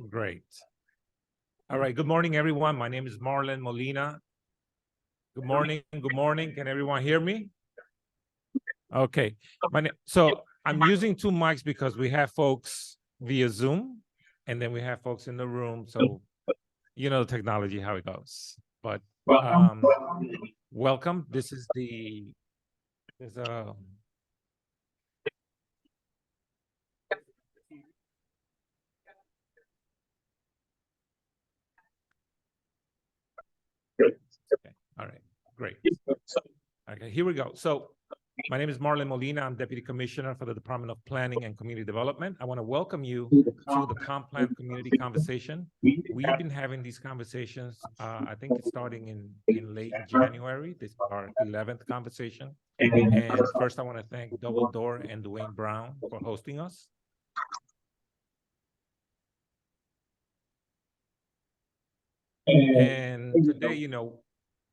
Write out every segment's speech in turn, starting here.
Great. All right. Good morning, everyone. My name is Marlon Molina. Good morning. Good morning. Can everyone hear me? Okay. So I'm using two mics because we have folks via Zoom, and then we have folks in the room. So you know the technology, how it goes. But welcome. This is okay. All right. Great. Okay, here we go. So my name is Marlon Molina. I'm Deputy Commissioner for the Department of Planning and Community Development. I want to welcome you to the Comp Plan Community Conversation. We've been having these conversations, I think it's starting in late January. This is our 11th conversation. And first, I want to thank Double Door and Dwayne Brown for hosting us. And today, you know,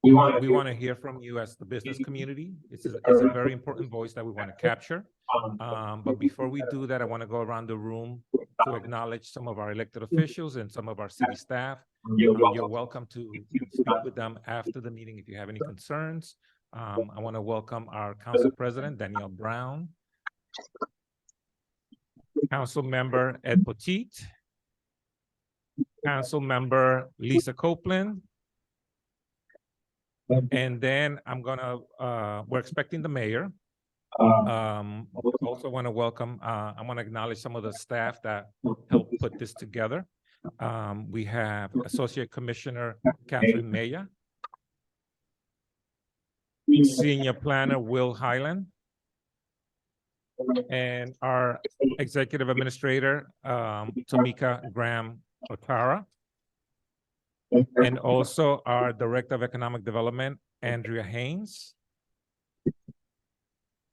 we want to hear from you as the business community. It's a very important voice that we want to capture. But before we do that, I want to go around the room to acknowledge some of our elected officials and some of our city staff. You're welcome to speak with them after the meeting if you have any concerns. I want to welcome our council president, Danielle Brown, council member Ed Petit, council member Lisa Copeland, and then we're expecting the mayor. Also want to welcome, I want to acknowledge some of the staff that helped put this together. We have Associate Commissioner Catherine Maya, Senior Planner Will Highland, and our Executive Administrator, Tamika Graham Otara, and also our Director of Economic Development, Andrea Haynes.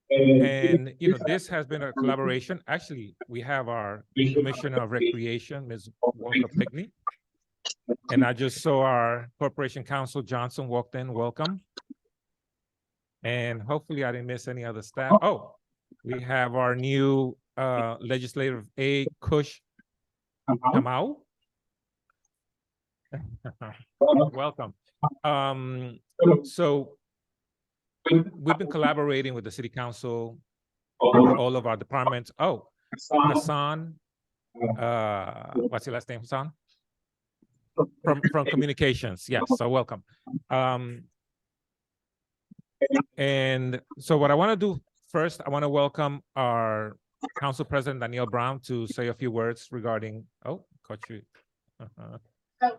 And you know, this has been a collaboration. Actually, we have our Commissioner of Recreation, Ms. Walker Pickney. And I just saw our Corporation Counsel Johnson walked in. Welcome. And hopefully I didn't miss any other staff. Oh, we have our new legislative aide, Kush Kamau. Welcome. So we've been collaborating with the City Council, all of our departments. Oh, Hassan, what's your last name, Hassan? From Communications, yes, so welcome. And so what I want to do first, I want to welcome our Council President, Danielle Brown, to say a few words regarding, oh, caught you. Thank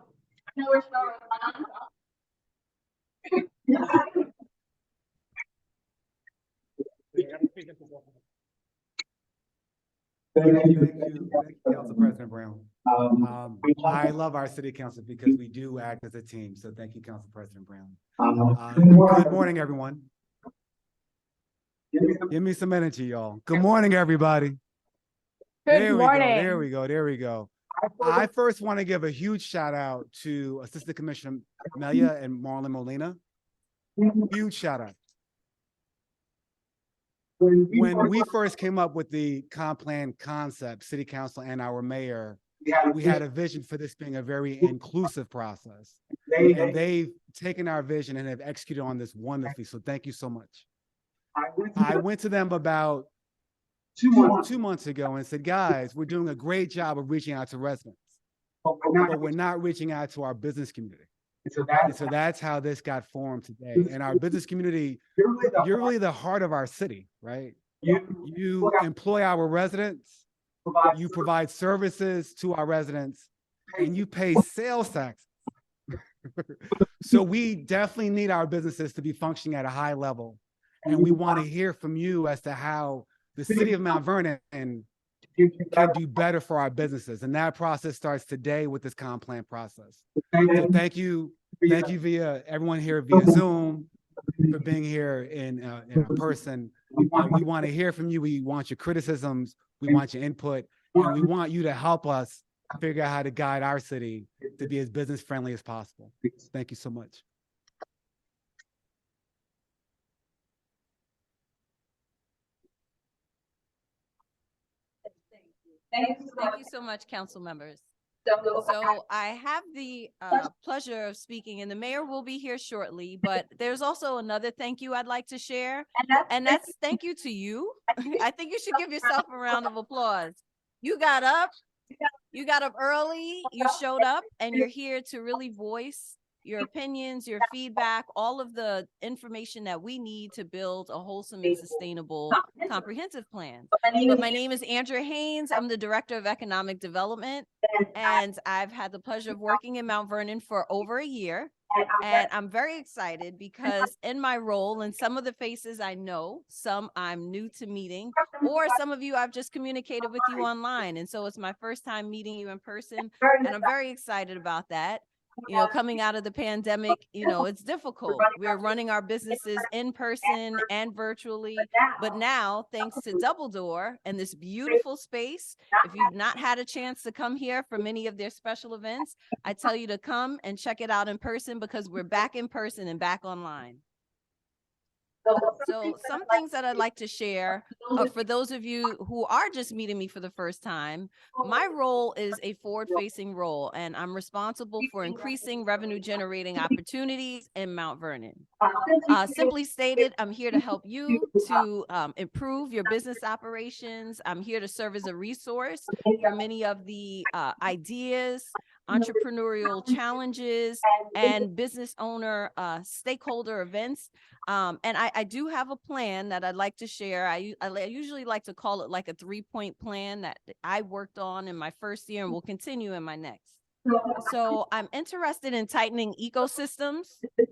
you, Council President Brown. I love our City Council because we do act as a team. So thank you, Council President Brown. Good morning, everyone. Give me some energy, y'all. Good morning, everybody. There we go. There we go. I first want to give a huge shout out to Assistant Commissioner Melia and Marlon Molina. Huge shout out. When we first came up with the comp plan concept, City Council and our mayor, we had a vision for this being a very inclusive process. And they've taken our vision and have executed on this wonderfully. So thank you so much. I went to them about two months ago and said, guys, we're doing a great job of reaching out to residents, but we're not reaching out to our business community. And so that's how this got formed today. And our business community, you're really the heart of our city, right? You employ our residents, you provide services to our residents, and you pay sales taxes. So we definitely need our businesses to be functioning at a high level. And we want to hear from you as to how the City of Mount Vernon can do better for our businesses. And that process starts today with this comp plan process. So thank you via everyone here via Zoom for being here in person. We want to hear from you. We want your criticisms. We want your input. And we want you to help us figure out how to guide our city to be as business friendly as possible. Thank you so much. Thank you so much, council members. So I have the pleasure of speaking, and the mayor will be here shortly, but there's also another thank you I'd like to share, and that's thank you to you. I think you should give yourself a round of applause. You got up early, you showed up, and you're here to really voice your opinions, your feedback, all of the information that we need to build a wholesome and sustainable comprehensive plan. But my name is Andrea Haynes. I'm the Director of Economic Development, and I've had the pleasure of working in Mount Vernon for over a year. And I'm very excited because in my role, and some of the faces I know, some I'm new to meeting, or some of you I've just communicated with you online. And so it's my first time meeting you in person, and I'm very excited about that. You know, coming out of the pandemic, you know, it's difficult. We're running our businesses in person and virtually, but now thanks to Double Door and this beautiful space, if you've not had a chance to come here for many of their special events, I tell you to come and check it out in person because we're back in person and back online. So some things that I'd like to share for those of you who are just meeting me for the first time, my role is a forward-facing role, and I'm responsible for increasing revenue generating opportunities in Mount Vernon. Simply stated, I'm here to help you to improve your business operations. I'm here to serve as a resource for many of the ideas, entrepreneurial challenges, and business owner stakeholder events. And I do have a plan that I'd like to share. I usually like to call it like a 3-point plan that I worked on in my first year and will continue in my next. So I'm interested in tightening ecosystems.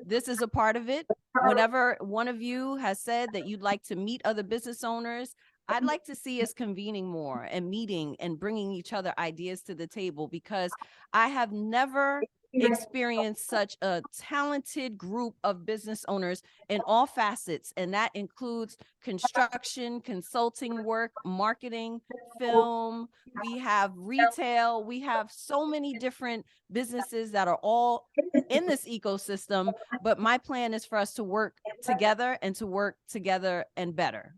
This is a part of it. Whenever one of you has said that you'd like to meet other business owners, I'd like to see us convening more and meeting and bringing each other ideas to the table, because I have never experienced such a talented group of business owners in all facets, and that includes construction, consulting work, marketing, film. We have retail. We have so many different businesses that are all in this ecosystem, but my plan is for us to work together and to work together and better.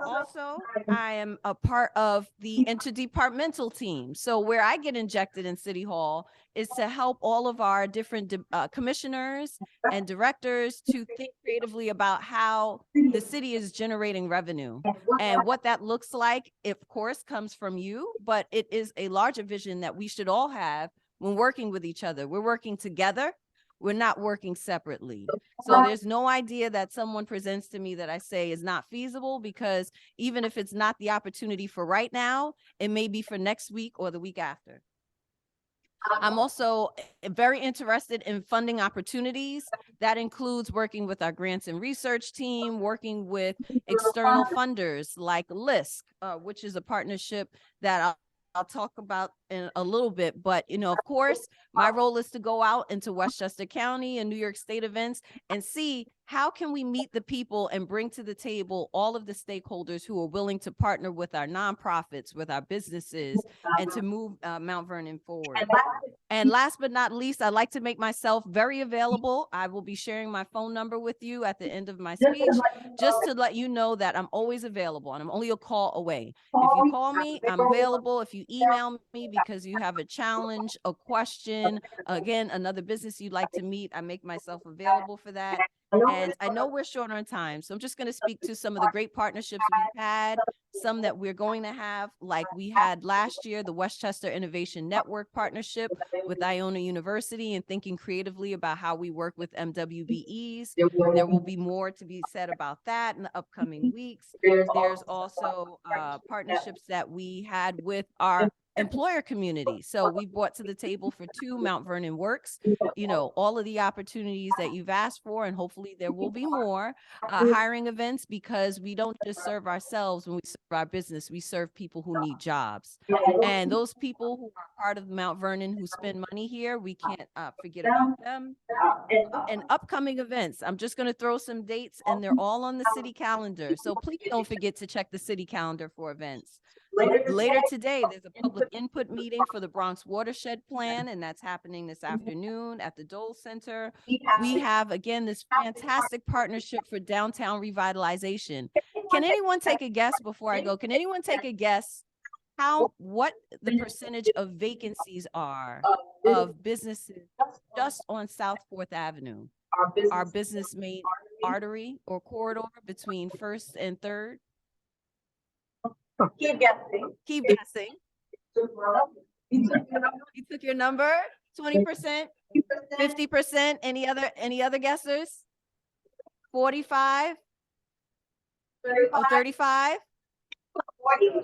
Also, I am a part of the interdepartmental team. So where I get injected in City Hall is to help all of our different commissioners and directors to think creatively about how the city is generating revenue. And what that looks like, of course, comes from you, but it is a larger vision that we should all have when working with each other. We're working together. We're not working separately. So there's no idea that someone presents to me that I say is not feasible, because even if it's not the opportunity for right now, it may be for next week or the week after. I'm also very interested in funding opportunities. That includes working with our grants and research team, working with external funders like LISC, which is a partnership that I'll talk about in a little bit. But, you know, of course, my role is to go out into Westchester County and New York State events and see how can we meet the people and bring to the table all of the stakeholders who are willing to partner with our nonprofits, with our businesses, and to move Mount Vernon forward. And last but not least, I'd like to make myself very available. I will be sharing my phone number with you at the end of my speech, just to let you know that I'm always available and I'm only a call away. If you call me, I'm available. If you email me because you have a challenge, a question, again, another business you'd like to meet, I make myself available for that. And I know we're short on time, so I'm just going to speak to some of the great partnerships we've had, some that we're going to have, like we had last year, the Westchester Innovation Network partnership with Iona University, and thinking creatively about how we work with MWBEs. There will be more to be said about that in the upcoming weeks. There's also partnerships that we had with our employer community. So we brought to the table for 2 Mount Vernon Works, you know, all of the opportunities that you've asked for, and hopefully there will be more hiring events, because we don't just serve ourselves when we serve our business, we serve people who need jobs. And those people who are part of Mount Vernon who spend money here, we can't forget about them. And upcoming events, I'm just going to throw some dates, and they're all on the city calendar. So please don't forget to check the city calendar for events. Later today, there's a public input meeting for the Bronx Watershed Plan, and that's happening this afternoon at the Dole Center. We have, again, this fantastic partnership for downtown revitalization. Can anyone take a guess before I go? Can anyone take a guess what the percentage of vacancies are of businesses just on South 4th Avenue, our business main artery or corridor between 1st and 3rd. Keep guessing. Keep guessing. You took your number. 20%, 50%. Any other guessers? 45. 35.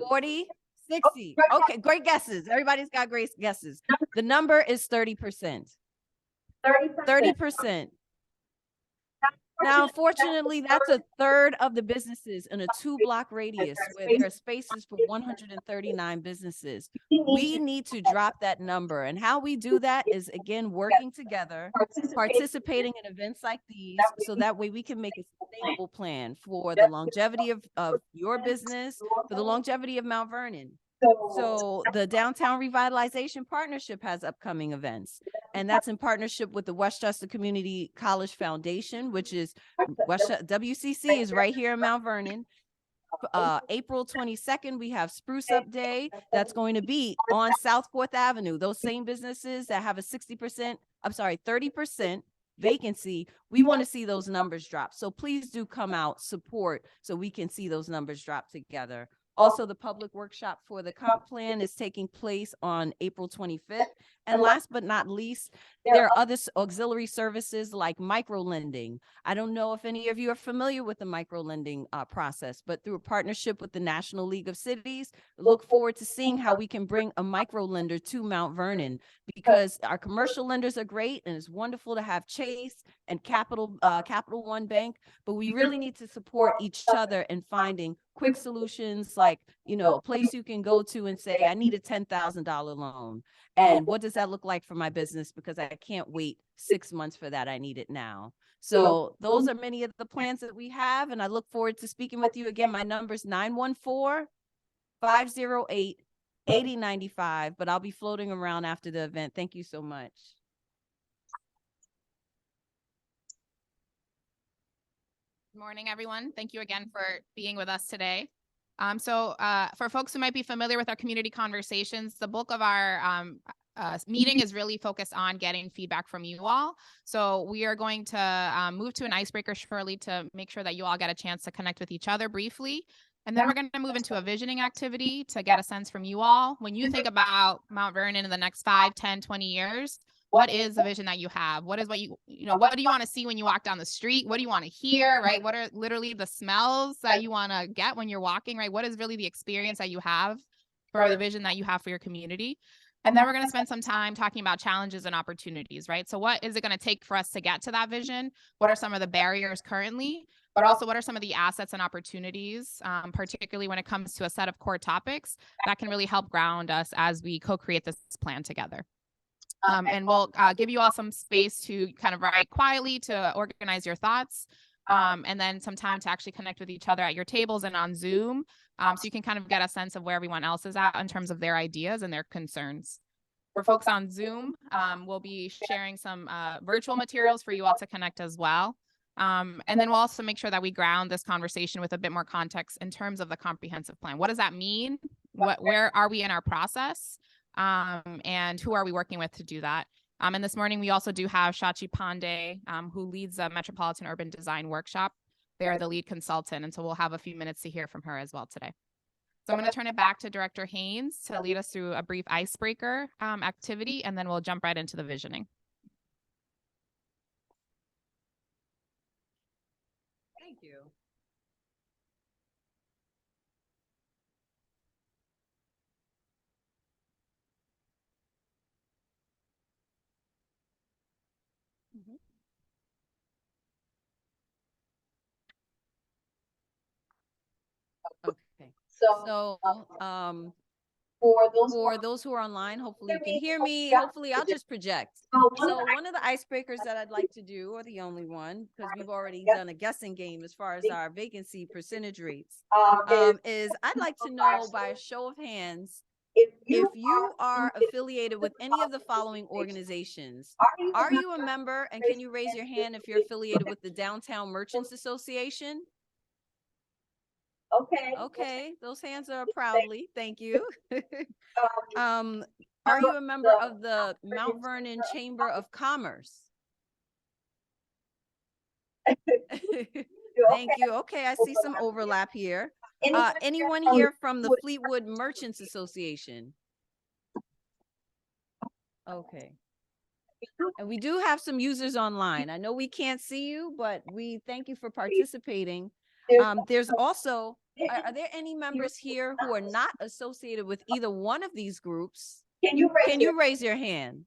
40. 60. Okay, great guesses. Everybody's got great guesses. The number is 30%. 30%. Now, unfortunately, that's a third of the businesses in a 2-block radius where there are spaces for 139 businesses. We need to drop that number. And how we do that is, again, working together, participating in events like these, so that way we can make a sustainable plan for the longevity of your business, for the longevity of Mount Vernon. So the Downtown Revitalization Partnership has upcoming events, and that's in partnership with the Westchester Community College Foundation, which is WCC is right here in Mount Vernon. April 22nd, we have Spruce Up Day. That's going to be on South 4th Avenue. Those same businesses that have a 30% vacancy, we want to see those numbers drop. So please do come out, support, so we can see those numbers drop together. Also, the public workshop for the comp plan is taking place on April 25th. And last but not least, there are other auxiliary services like microlending. I don't know if any of you are familiar with the microlending process, but through a partnership with the National League of Cities, look forward to seeing how we can bring a microlender to Mount Vernon, because our commercial lenders are great and it's wonderful to have Chase and Capital One Bank, but we really need to support each other in finding quick solutions, like, a place you can go to and say, I need a $10,000 loan. And what does that look like for my business? Because I can't wait 6 months for that. I need it now. So those are many of the plans that we have. And I look forward to speaking with you again. My number is 914-508-8095, but I'll be floating around after the event. Thank you so much. Good morning, everyone. Thank you again for being with us today. For folks who might be familiar with our community conversations, the bulk of our meeting is really focused on getting feedback from you all. So we are going to move to an icebreaker shortly to make sure that you all get a chance to connect with each other briefly. And then we're going to move into a visioning activity to get a sense from you all. When you think about Mount Vernon in the next 5, 10, 20 years, what is the vision that you have? What is what do you want to see when you walk down the street? What do you want to hear, right? What are literally the smells that you want to get when you're walking, right? What is really the experience that you have for the vision that you have for your community? And then we're going to spend some time talking about challenges and opportunities, right? So what is it going to take for us to get to that vision? What are some of the barriers currently? But also, what are some of the assets and opportunities, particularly when it comes to a set of core topics that can really help ground us as we co-create this plan together? And we'll give you all some space to kind of write quietly, to organize your thoughts, and then some time to actually connect with each other at your tables and on Zoom, so you can kind of get a sense of where everyone else is at in terms of their ideas and their concerns. For folks on Zoom, we'll be sharing some virtual materials for you all to connect as well. And then we'll also make sure that we ground this conversation with a bit more context in terms of the comprehensive plan. What does that mean? Where are we in our process? And who are we working with to do that? And this morning, we also do have Shachi Pandey, who leads the Metropolitan Urban Design Workshop. They're the lead consultant, and so we'll have a few minutes to hear from her as well today. So I'm going to turn it back to Director Haynes to lead us through a brief icebreaker activity, and then we'll jump right into the visioning. Thank you. Okay. So, for those who are online, hopefully you can hear me. Hopefully I'll just project. So one of the icebreakers that I'd like to do, or the only one, because we've already done a guessing game as far as our vacancy percentage rates, is I'd like to know by a show of hands, if you are affiliated with any of the following organizations. Are you a member, and can you raise your hand if you're affiliated with the Downtown Merchants Association? Okay, those hands are proudly. Thank you. Are you a member of the Mount Vernon Chamber of Commerce? Thank you. Okay, I see some overlap here. Anyone here from the Fleetwood Merchants Association? Okay. And we do have some users online. I know we can't see you, but we thank you for participating. There's also, are there any members here who are not associated with either one of these groups? Can you raise your hand?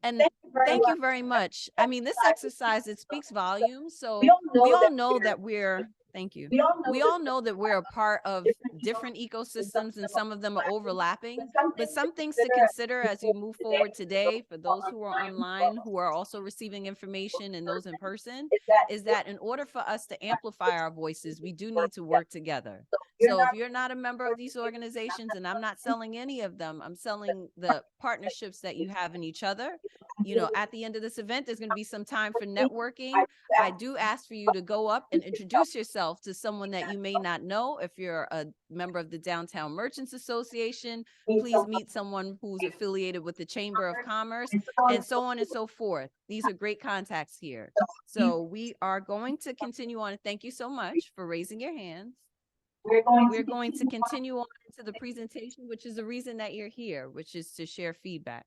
And thank you very much. I mean, this exercise, it speaks volumes. So we all know that we're, thank you. We all know that we're a part of different ecosystems and some of them are overlapping, but some things to consider as you move forward today for those who are online, who are also receiving information and those in person, is that in order for us to amplify our voices, we do need to work together. So if you're not a member of these organizations, and I'm not selling any of them, I'm selling the partnerships that you have in each other. You know, at the end of this event, there's going to be some time for networking. I do ask for you to go up and introduce yourself to someone that you may not know. If you're a member of the Downtown Merchants Association, please meet someone who's affiliated with the Chamber of Commerce, and so on and so forth. These are great contacts here. So we are going to continue on. Thank you so much for raising your hands. We're going to continue on to the presentation, which is the reason that you're here, which is to share feedback.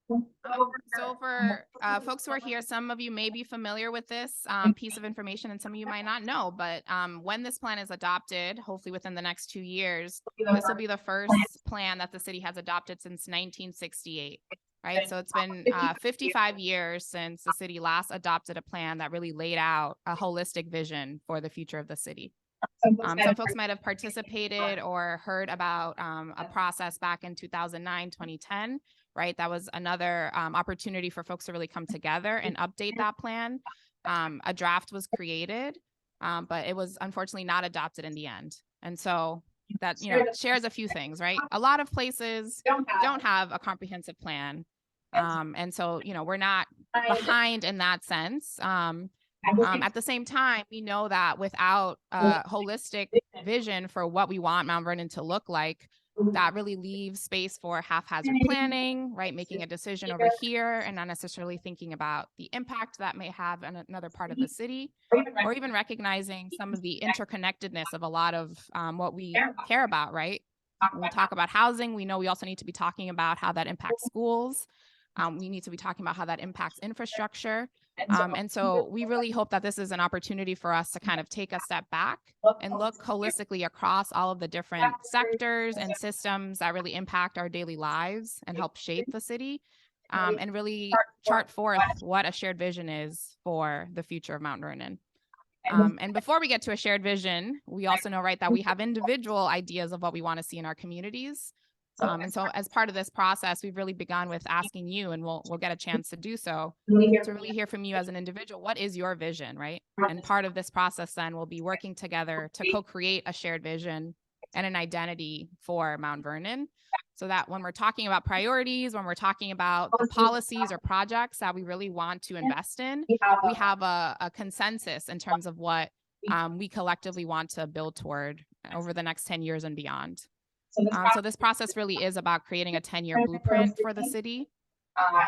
So for folks who are here, some of you may be familiar with this piece of information and some of you might not know, but when this plan is adopted, hopefully within the next 2 years, this will be the first plan that the city has adopted since 1968, right? So it's been 55 years since the city last adopted a plan that really laid out a holistic vision for the future of the city. Some folks might have participated or heard about a process back in 2009, 2010, right? That was another opportunity for folks to really come together and update that plan. A draft was created, but it was unfortunately not adopted in the end. And so that, you know, shares a few things, right? A lot of places don't have a comprehensive plan. And so, you know, we're not behind in that sense. At the same time, we know that without a holistic vision for what we want Mount Vernon to look like, that really leaves space for haphazard planning, right? Making a decision over here and not necessarily thinking about the impact that may have on another part of the city, or even recognizing some of the interconnectedness of a lot of what we care about, right? When we talk about housing, we know we also need to be talking about how that impacts schools. We need to be talking about how that impacts infrastructure. And so we really hope that this is an opportunity for us to kind of take a step back and look holistically across all of the different sectors and systems that really impact our daily lives and help shape the city, and really chart forth what a shared vision is for the future of Mount Vernon. And before we get to a shared vision, we also know, right, that we have individual ideas of what we want to see in our communities. And so as part of this process, we've really begun with asking you, and we'll get a chance to do so, to really hear from you as an individual. What is your vision, right? And part of this process then will be working together to co-create a shared vision and an identity for Mount Vernon, so that when we're talking about priorities, when we're talking about the policies or projects that we really want to invest in, we have a consensus in terms of what we collectively want to build toward over the next 10 years and beyond. So this process really is about creating a 10-year blueprint for the city,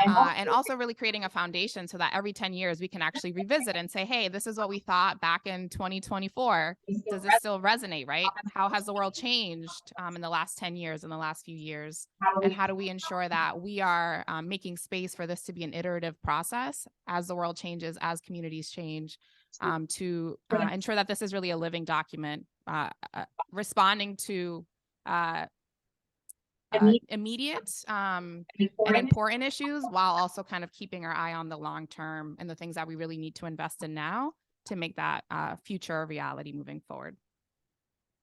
and also really creating a foundation so that every 10 years we can actually revisit and say, hey, this is what we thought back in 2024. Does this still resonate, right? How has the world changed in the last 10 years, in the last few years? And how do we ensure that we are making space for this to be an iterative process as the world changes, as communities change, to ensure that this is really a living document, responding to immediate and important issues, while also kind of keeping our eye on the long term and the things that we really need to invest in now to make that future a reality moving forward.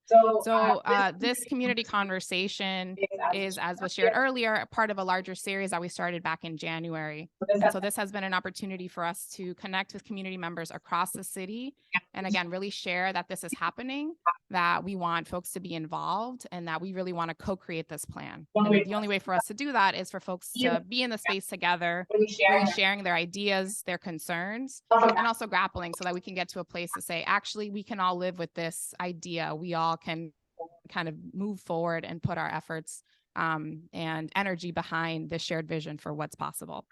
So this community conversation is, as was shared earlier, a part of a larger series that we started back in January. And so this has been an opportunity for us to connect with community members across the city, and again, really share that this is happening, that we want folks to be involved and that we really want to co-create this plan. And the only way for us to do that is for folks to be in the space together, really sharing their ideas, their concerns, and also grappling so that we can get to a place to say, actually, we can all live with this idea. We all can kind of move forward and put our efforts and energy behind this shared vision for what's possible.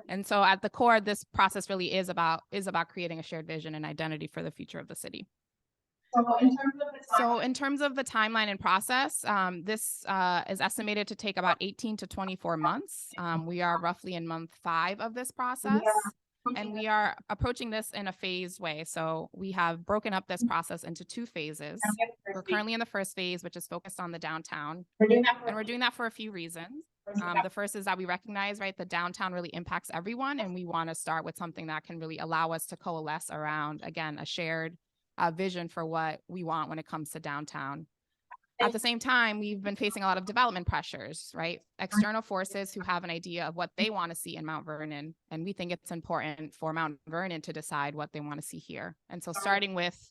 And so at the core, this process really is about creating a shared vision and identity for the future of the city. So in terms of the timeline and process, this is estimated to take about 18 to 24 months. We are roughly in month 5 of this process, and we are approaching this in a phased way. So we have broken up this process into 2 phases. We're currently in the first phase, which is focused on the downtown, and we're doing that for a few reasons. The first is that we recognize, right, the downtown really impacts everyone, and we want to start with something that can really allow us to coalesce around, again, a shared vision for what we want when it comes to downtown. At the same time, we've been facing a lot of development pressures, right? External forces who have an idea of what they want to see in Mount Vernon, and we think it's important for Mount Vernon to decide what they want to see here. And so starting with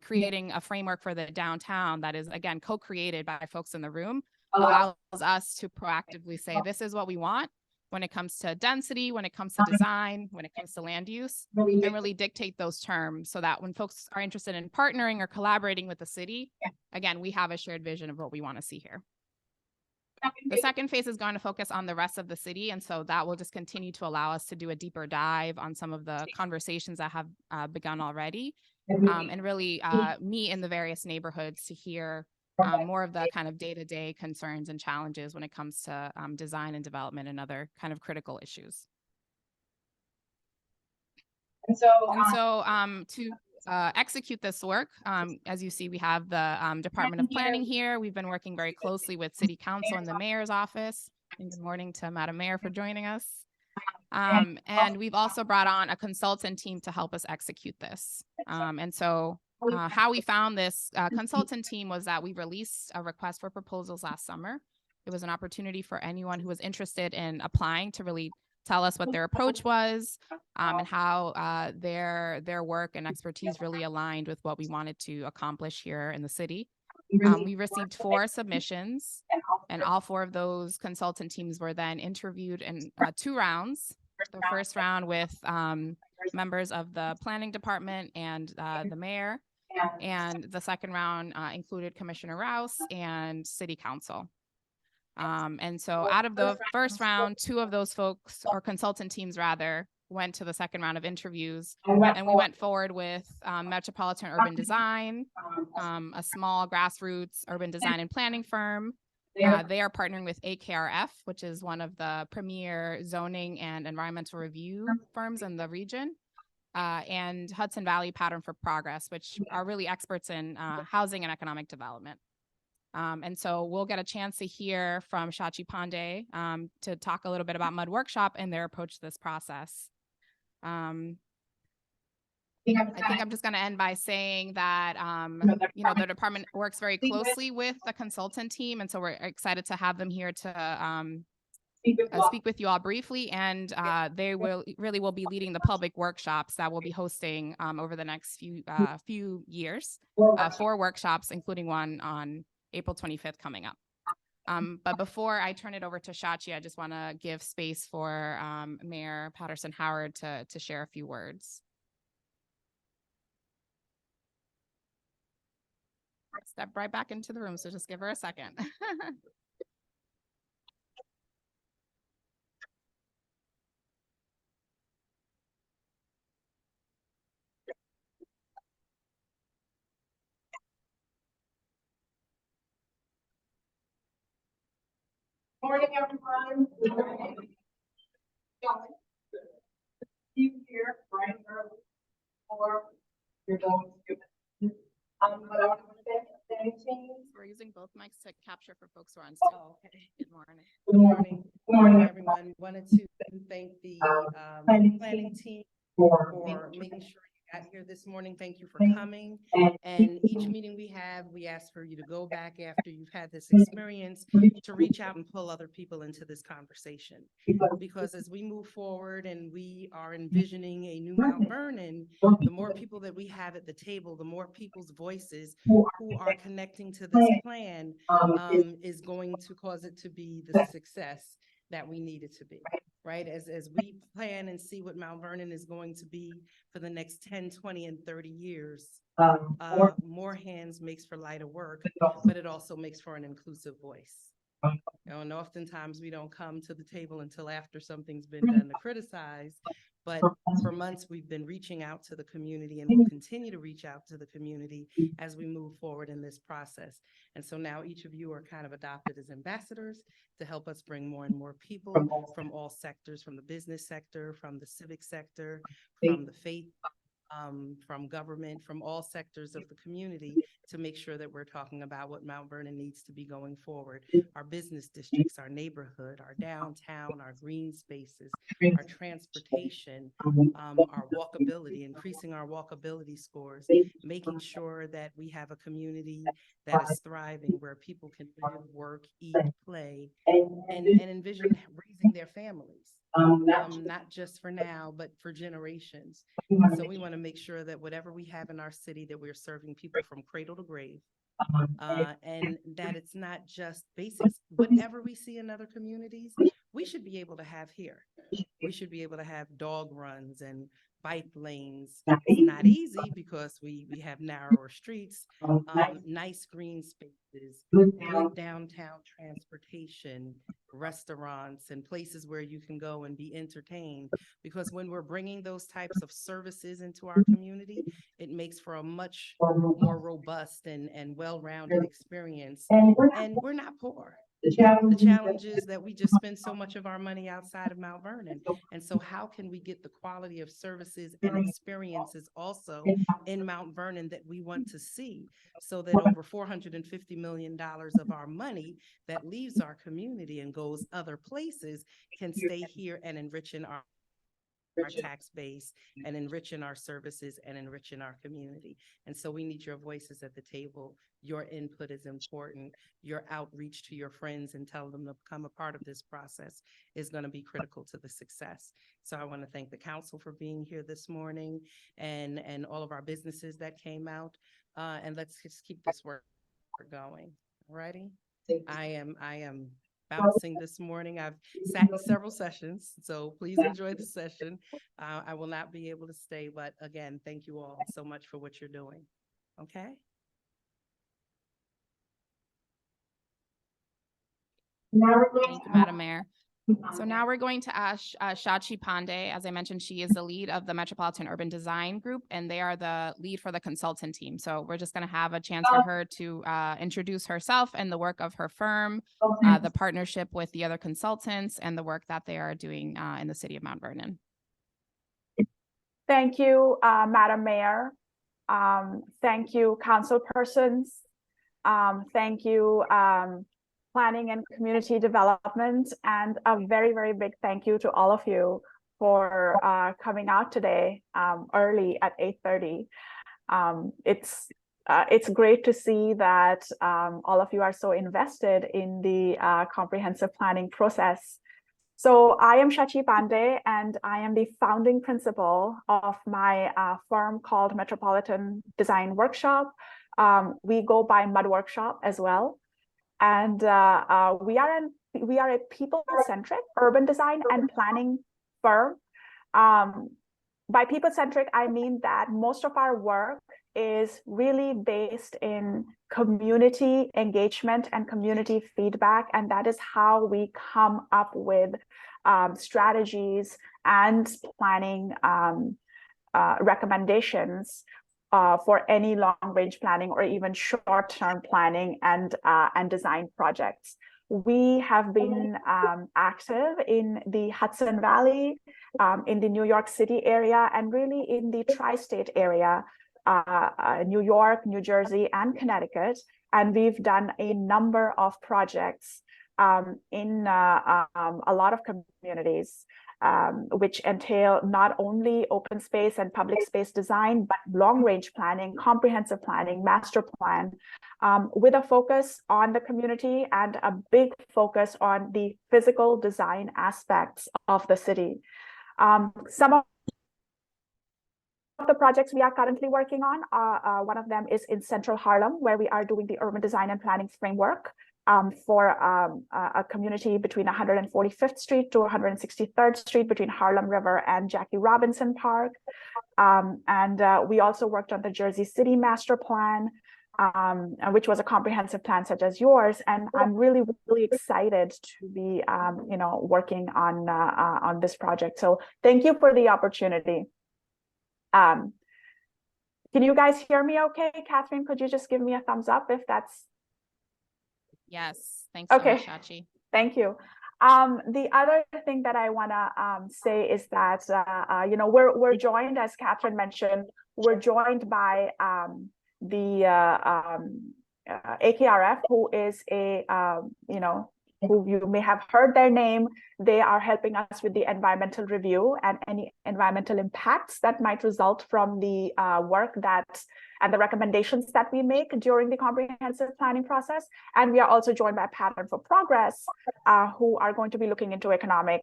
creating a framework for the downtown that is, again, co-created by folks in the room allows us to proactively say, this is what we want when it comes to density, when it comes to design, when it comes to land use, and really dictate those terms so that when folks are interested in partnering or collaborating with the city, again, we have a shared vision of what we want to see here. The second phase is going to focus on the rest of the city, and so that will just continue to allow us to do a deeper dive on some of the conversations that have begun already, and really meet in the various neighborhoods to hear more of the kind of day-to-day concerns and challenges when it comes to design and development and other kind of critical issues. And so to execute this work, as you see, we have the Department of Planning here. We've been working very closely with City Council and the Mayor's office. And good morning to Madam Mayor for joining us. And we've also brought on a consultant team to help us execute this. And so how we found this consultant team was that we released a request for proposals last summer. It was an opportunity for anyone who was interested in applying to really tell us what their approach was, and how their work and expertise really aligned with what we wanted to accomplish here in the city. We received 4 submissions, and all 4 of those consultant teams were then interviewed in 2 rounds. The first round with members of the planning department and the mayor, and the second round included Commissioner Rouse and City Council. And so out of the first round, 2 of those folks, or consultant teams rather, went to the second round of interviews, and we went forward with Metropolitan Urban Design, a small grassroots urban design and planning firm. They are partnering with AKRF, which is one of the premier zoning and environmental review firms in the region, and Hudson Valley Pattern for Progress, which are really experts in housing and economic development. And so we'll get a chance to hear from Shachi Pandey to talk a little bit about Mud Workshop and their approach to this process. I think I'm just going to end by saying that, you know, the department works very closely with the consultant team. And so we're excited to have them here to speak with you all briefly. And they will be leading the public workshops that we'll be hosting over the next few years, 4 workshops, including one on April 25th coming up. But before I turn it over to Shachi, I just want to give space for Mayor Patterson Howard to share a few words. Step right back into the room, so just give her a second. Morning, everyone. Good morning. You here bright and early for your going to but I want to say We're using both mics to capture for folks who are on Zoom. Oh, okay. Good morning. Good morning. Good morning, everyone. Wanted to thank the planning team for making sure you here this morning. Thank you for coming. And each meeting we ask for you to go back after you've had this experience to reach out and pull other people into this conversation. Because as we move forward and we are envisioning a new Mount Vernon, the more people that we have at the table, the more people's voices who are connecting to this plan is going to cause it to be the success that we need it to be. Right? As we plan and see what Mount Vernon is going to be for the next 10, 20, and 30 years, more hands makes for lighter work, but it also makes for an inclusive voice. You know, and oftentimes we don't come to the table until after something's been done to criticize, but for months we've been reaching out to the community and we'll continue to reach out to the community as we move forward in this process. And so now each of you are kind of adopted as ambassadors to help us bring more and more people from all sectors, from the business sector, from the civic sector, from the faith, from government, from all sectors of the community, to make sure that we're talking about what Mount Vernon needs to be going forward. Our business districts, our neighborhood, our downtown, our green spaces, our transportation, our walkability, increasing our walkability scores, making sure that we have a community that is thriving, where people can live, work, eat, play, and envision raising their families. Not just for now, but for generations. So we want to make sure that whatever we have in our city, that we're serving people from cradle to grave, and that it's not just basics. Whatever we see in other communities, we should be able to have here. We should be able to have dog runs and bike lanes. It's not easy because we have narrower streets, nice green spaces, good downtown transportation, restaurants, and places where you can go and be entertained. Because when we're bringing those types of services into our community, it makes for a much more robust and well-rounded experience. And we're not poor. The challenge is that we just spend so much of our money outside of Mount Vernon. And so how can we get the quality of services and experiences also in Mount Vernon that we want to see, so that over $450 million of our money that leaves our community and goes other places can stay here and enrich in our tax base and enriching our services and enriching our community. And so we need your voices at the table. Your input is important. Your outreach to your friends and tell them to become a part of this process is going to be critical to the success. So I want to thank the council for being here this morning, and all of our businesses that came out. And let's just keep this work going. Alrighty. I am bouncing this morning. I've sat in several sessions, so please enjoy the session. I will not be able to stay, but again, thank you all so much for what you're doing. Okay. Thank you, Madam Mayor. So now we're going to ask Shachi Pandey. As I mentioned, she is the lead of the Metropolitan Urban Design Group, and they are the lead for the consultant team. So we're just going to have a chance for her to introduce herself and the work of her firm, the partnership with the other consultants, and the work that they are doing in the city of Mount Vernon. Thank you, Madam Mayor. Thank you, council persons. Thank you, Planning and Community Development, and a very, very big thank you to all of you for coming out today early at 8:30. It's great to see that all of you are so invested in the comprehensive planning process. So I am Shachi Pandey, and I am the founding principal of my firm called Metropolitan Design Workshop. We go by Mud Workshop as well. And we are a people-centric urban design and planning firm. By people-centric, I mean that most of our work is really based in community engagement and community feedback, and that is how we come up with strategies and planning recommendations for any long-range planning or even short-term planning and design projects. We have been active in the Hudson Valley, in the New York City area, and really in the tri-state area, New York, New Jersey, and Connecticut. And we've done a number of projects in a lot of communities, which entail not only open space and public space design, but long-range planning, comprehensive planning, master plan, with a focus on the community and a big focus on the physical design aspects of the city. Some of the projects we are currently working on, one of them is in Central Harlem, where we are doing the urban design and planning framework for a community between 145th Street to 163rd Street, between Harlem River and Jackie Robinson Park. And we also worked on the Jersey City Master Plan, which was a comprehensive plan such as yours. And I'm really, really excited to be, working on this project. So thank you for the opportunity. Can you guys hear me okay? Catherine, could you just give me a thumbs up if that's... Yes, thanks so Okay. much, Shachi. Thank you. The other thing that I want to say is that, we're joined, as Catherine mentioned, we're joined by the AKRF, who is who you may have heard their name. They are helping us with the environmental review and any environmental impacts that might result from the work and the recommendations that we make during the comprehensive planning process. And we are also joined by Pattern for Progress, who are going to be looking into economic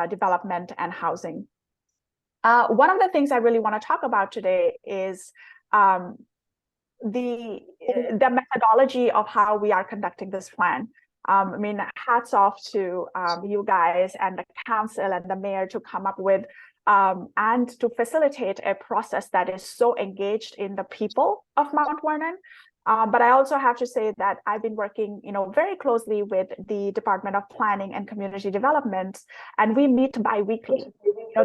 development and housing. One of the things I really want to talk about today is the methodology of how we are conducting this plan. Hats off to you guys and the council and the mayor to come up with and to facilitate a process that is so engaged in the people of Mount Vernon. But I also have to say that I've been working, very closely with the Department of Planning and Community Development, and we meet bi-weekly.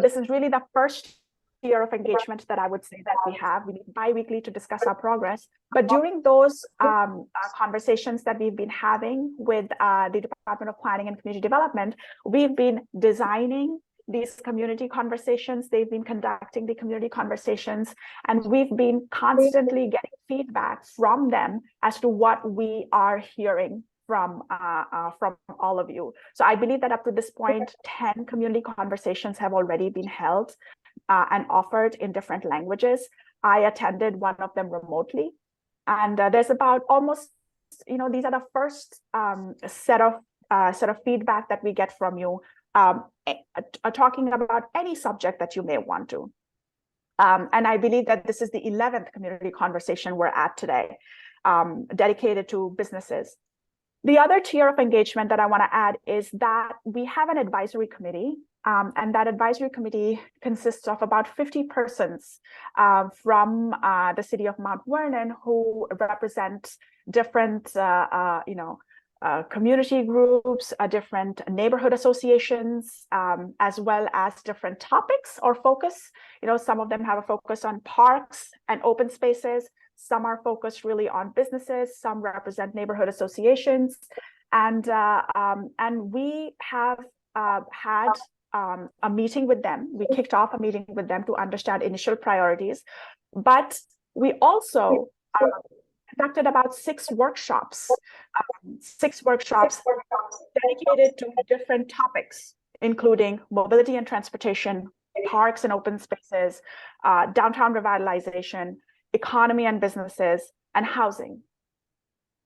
This is really the first year of engagement that I would say that we have. We meet bi-weekly to discuss our progress. But during those conversations that we've been having with the Department of Planning and Community Development, we've been designing these community conversations. They've been conducting the community conversations, and we've been constantly getting feedback from them as to what we are hearing from all of you. So I believe that up to this point, 10 community conversations have already been held and offered in different languages. I attended one of them remotely, and there's about almost, these are the first set of feedback that we get from you, talking about any subject that you may want to. And I believe that this is the 11th community conversation we're at today, dedicated to businesses. The other tier of engagement that I want to add is that we have an advisory committee, and that advisory committee consists of about 50 persons from the city of Mount Vernon who represent different, community groups, different neighborhood associations, as well as different topics or focus. Some of them have a focus on parks and open spaces. Some are focused really on businesses. Some represent neighborhood associations, and we have had a meeting with them. We kicked off a meeting with them to understand initial priorities, but we also conducted about 6 workshops dedicated to different topics, including mobility and transportation, parks and open spaces, downtown revitalization, economy and businesses, and housing.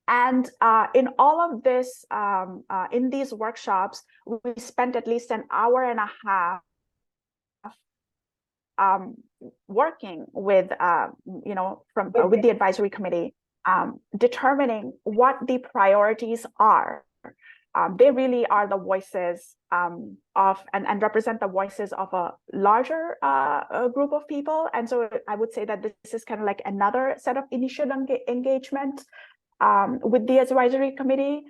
And in all of this, in these workshops, we spent at least an hour and a half working with, with the advisory committee, determining what the priorities are. They really are the voices of and represent the voices of a larger group of people. And so I would say that this is kind of like another set of initial engagement with the advisory committee.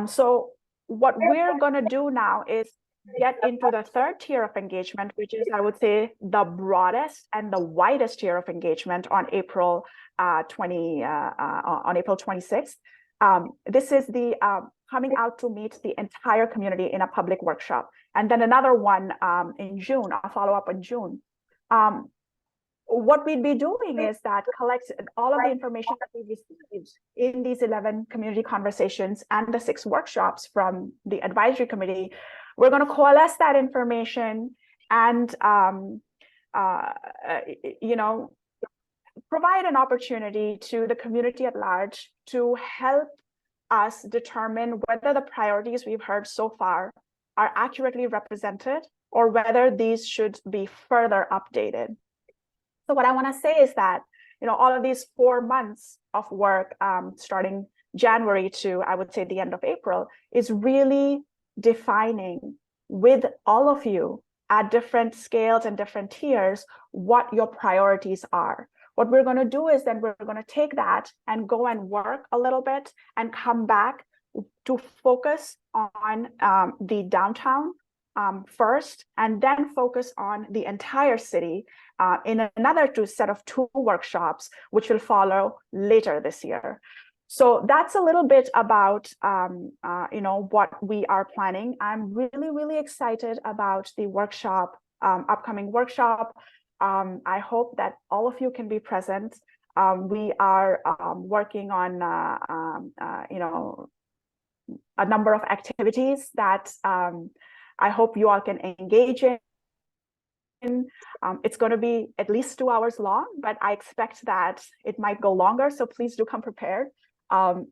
So what we're going to do now is get into the third tier of engagement, which is, I would say, the broadest and the widest tier of engagement on April 26th. This is the coming out to meet the entire community in a public workshop, and then another one in June, a follow-up in June. what we'd be doing is that collect all of the information that we received in these 11 community conversations and the 6 workshops from the advisory committee. We're going to coalesce that information and, provide an opportunity to the community at large to help us determine whether the priorities we've heard so far are accurately represented or whether these should be further updated. So what I want to say is that, all of these 4 months of work, starting January to, I would say, the end of April, is really defining with all of you at different scales and different tiers what your priorities are. What we're going to do is then we're going to take that and go and work a little bit and come back to focus on the downtown first, and then focus on the entire city in another set of 2 workshops, which will follow later this year. So that's a little bit about what we are planning. I'm really, really excited about the workshop, upcoming workshop. I hope that all of you can be present. We are working on a number of activities that I hope you all can engage in. It's going to be at least 2 hours long, but I expect that it might go longer. So please do come prepared. I'm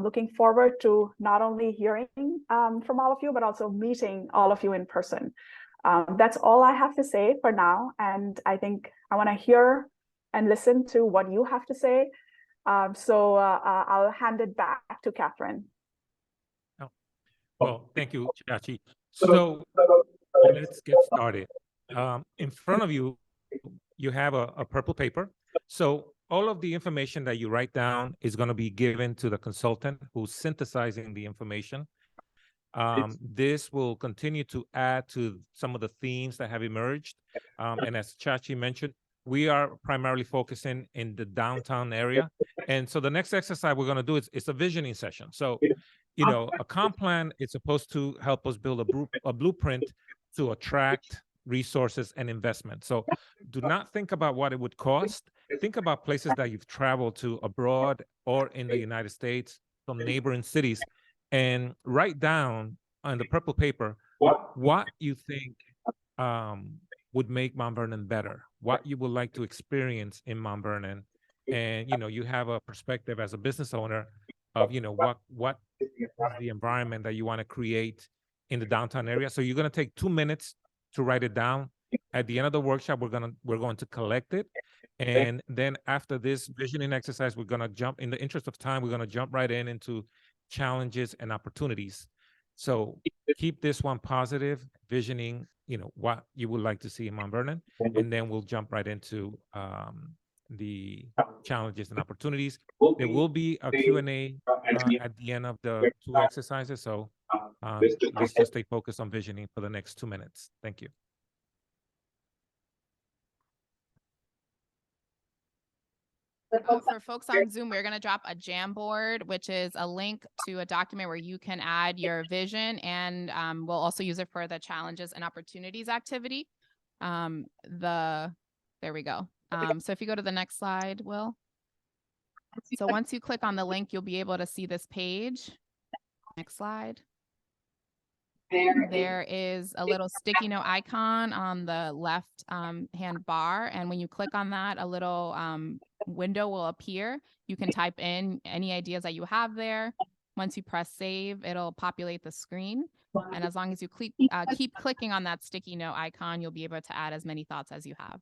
looking forward to not only hearing from all of you, but also meeting all of you in person. That's all I have to say for now. And I think I want to hear and listen to what you have to say. So I'll hand it back to Catherine. Well, thank you, Chachi. So let's get started. In front of you, you have a purple paper. So all of the information that you write down is going to be given to the consultant who's synthesizing the information. This will continue to add to some of the themes that have emerged. And as Chachi mentioned, we are primarily focusing in the downtown area. And so the next exercise we're going to do is a visioning session. So, a comp plan is supposed to help us build a blueprint to attract resources and investment. So do not think about what it would cost. Think about places that you've traveled to abroad or in the United States, some neighboring cities, and write down on the purple paper what you think would make Mount Vernon better, what you would like to experience in Mount Vernon. And, you have a perspective as a business owner of, what is the environment that you want to create in the downtown area. So you're going to take 2 minutes to write it down. At the end of the workshop, we're going to collect it. And then after this visioning exercise, we're going to jump, in the interest of time, we're going to jump right into challenges and opportunities. So keep this one positive, visioning, what you would like to see in Mount Vernon. And then we'll jump right into the challenges and opportunities. There will be a Q&A at the end of the 2 exercises. So let's just stay focused on visioning for the next 2 minutes. Thank you. For folks on Zoom, we're going to drop a Jamboard, which is a link to a document where you can add your vision, and we'll also use it for the challenges and opportunities activity. There we go. So if you go to the next slide, Will. So once you click on the link, you'll be able to see this page. Next slide. There is a little sticky note icon on the left hand bar. And when you click on that, a little window will appear. You can type in any ideas that you have there. Once you press save, it'll populate the screen. And as long as you keep clicking on that sticky note icon, you'll be able to add as many thoughts as you have.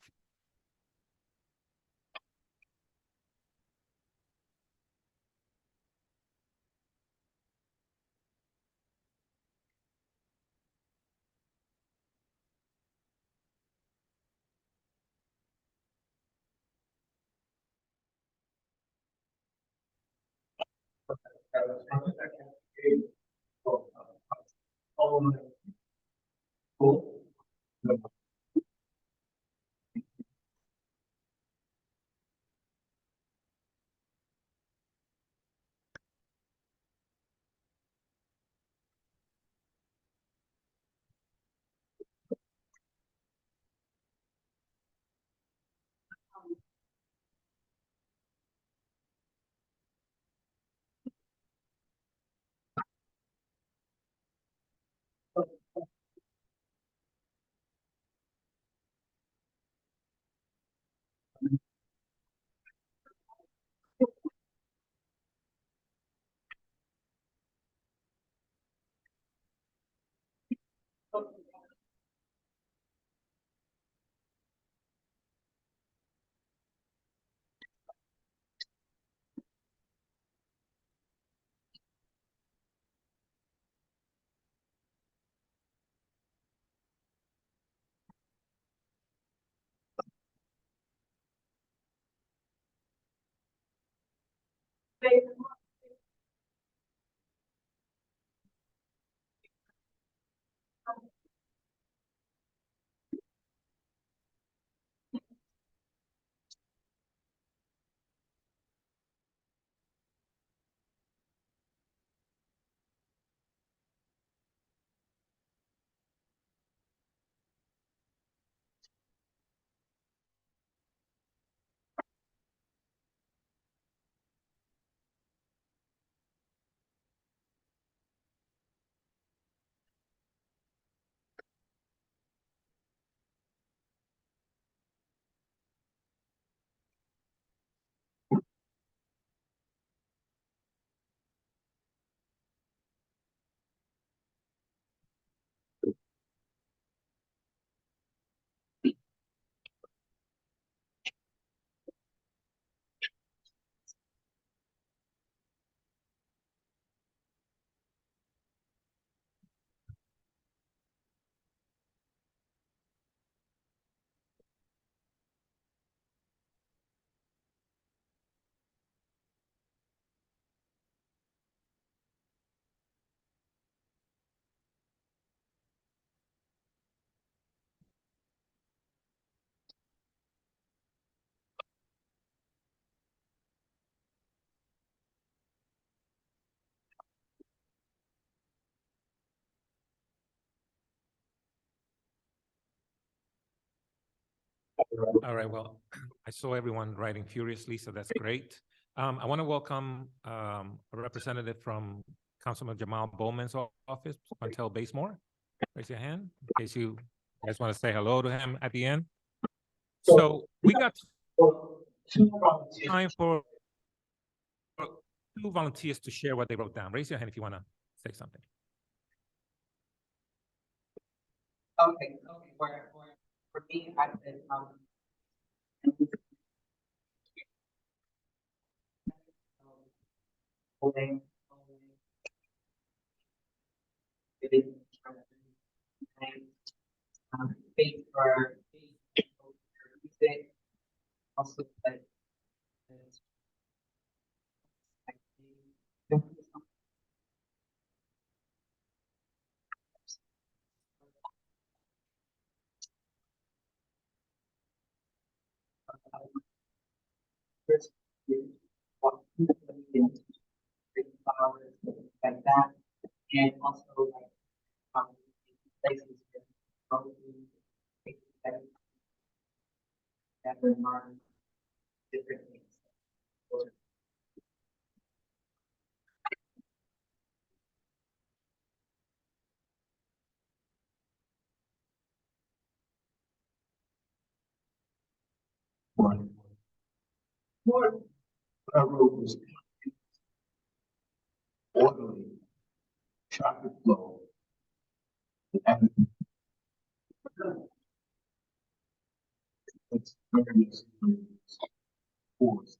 All right, well, I saw everyone writing furiously, so that's great. I want to welcome a representative from Councilman Jamal Bowman's office, Montel Basemore. Raise your hand in case you guys want to say hello to him at the end. So we got time for 2 volunteers to share what they wrote down. Raise your hand if you want to say something. Okay, for me, I said, space for music, also like flowers, like that, and also like places probably that are different things. More roads, orderly, traffic flow, and it's very forced.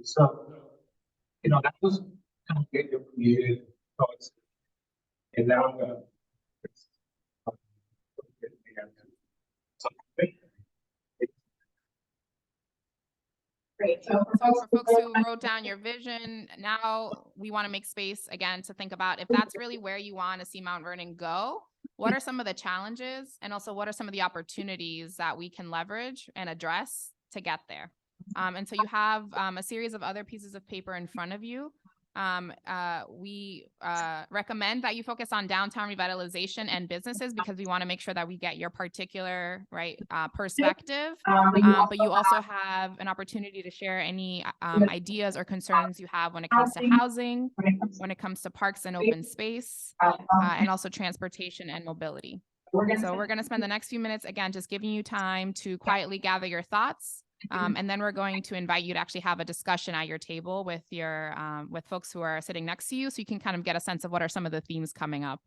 So, that was kind of get your creative thoughts. And now I'm gonna. Great. So for folks who wrote down your vision, now we want to make space again to think about if that's really where you want to see Mount Vernon go. What are some of the challenges, and also what are some of the opportunities that we can leverage and address to get there? And so you have a series of other pieces of paper in front of you. We recommend that you focus on downtown revitalization and businesses because we want to make sure that we get your particular perspective. But you also have an opportunity to share any ideas or concerns you have when it comes to housing, when it comes to parks and open space, and also transportation and mobility. So we're going to spend the next few minutes, again, just giving you time to quietly gather your thoughts And then we're going to invite you to actually have a discussion at your table with your with folks who are sitting next to you, so you can kind of get a sense of what are some of the themes coming up.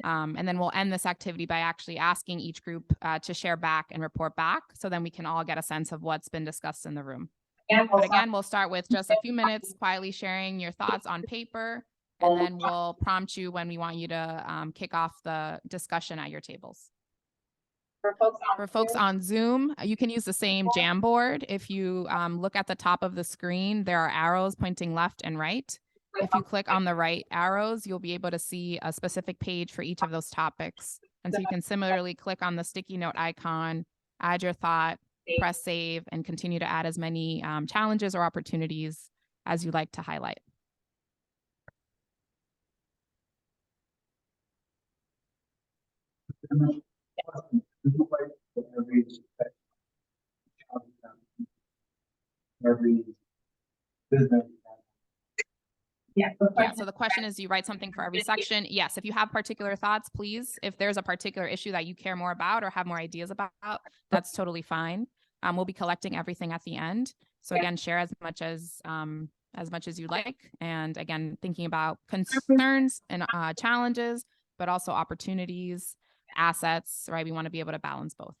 And then we'll end this activity by actually asking each group to share back and report back, so then we can all get a sense of what's been discussed in the room. But again, we'll start with just a few minutes quietly sharing your thoughts on paper, and then we'll prompt you when we want you to kick off the discussion at your tables. For folks on Zoom, you can use the same Jamboard. If you look at the top of the screen, there are arrows pointing left and right. If you click on the right arrows, you'll be able to see a specific page for each of those topics. And so you can similarly click on the sticky note icon, add your thought, press save, and continue to add as many challenges or opportunities as you like to highlight. Every business. Yeah, so the question is, do you write something for every section? Yes, if you have particular thoughts, please. If there's a particular issue that you care more about or have more ideas about, that's totally fine. We'll be collecting everything at the end. So again, share as much as you like. And again, thinking about concerns and challenges, but also opportunities, assets, right? We want to be able to balance both.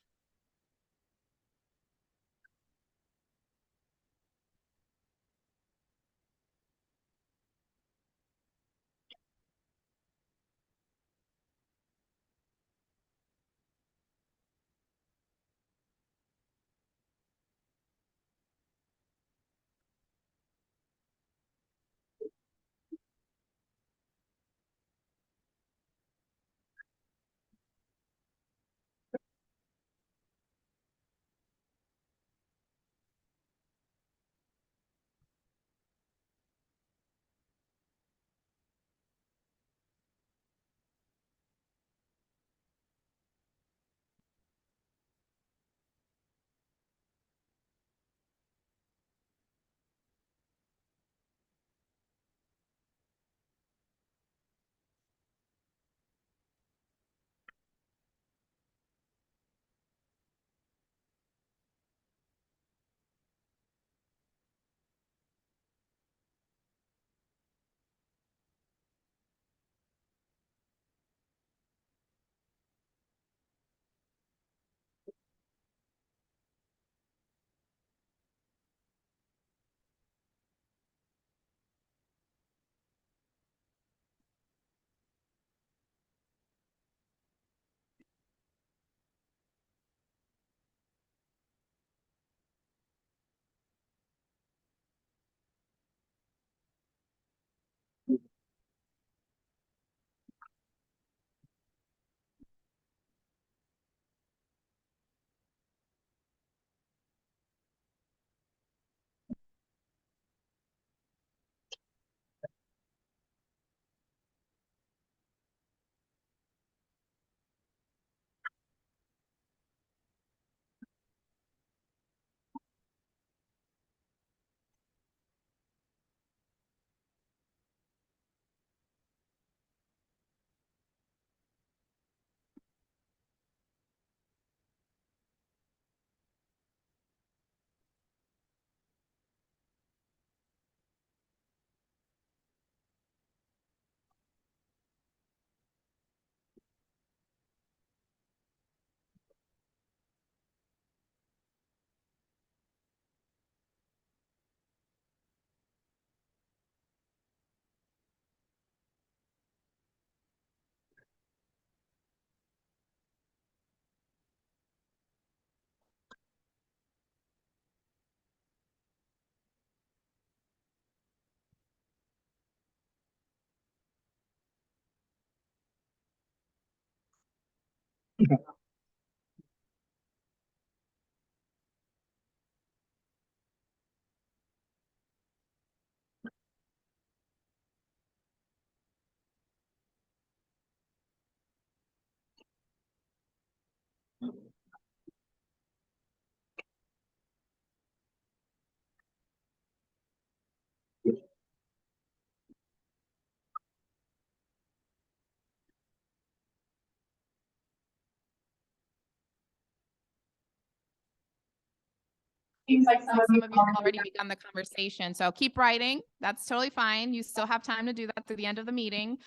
seems like Some of you have already begun the conversation, so keep writing. That's totally fine. You still have time to do that through the end of the meeting.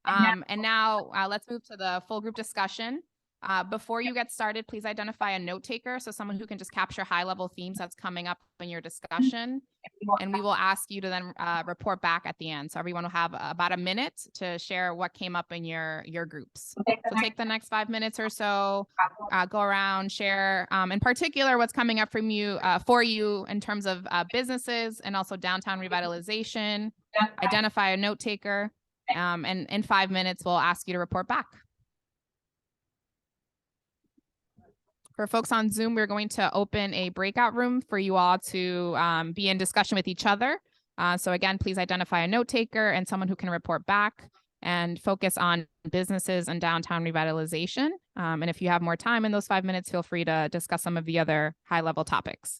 And now let's move to the full group discussion. Before you get started, please identify a note taker, so someone who can just capture high-level themes that's coming up in your discussion. And we will ask you to then report back at the end. So everyone will have about a minute to share what came up in your groups. So take the next 5 minutes or so, go around, share in particular what's coming up from you for you in terms of businesses and also downtown revitalization. Identify a note taker, and in 5 minutes, we'll ask you to report back. For folks on Zoom, we're going to open a breakout room for you all to be in discussion with each other. So again, please identify a note taker and someone who can report back and focus on businesses and downtown revitalization. And if you have more time in those 5 minutes, feel free to discuss some of the other high-level topics.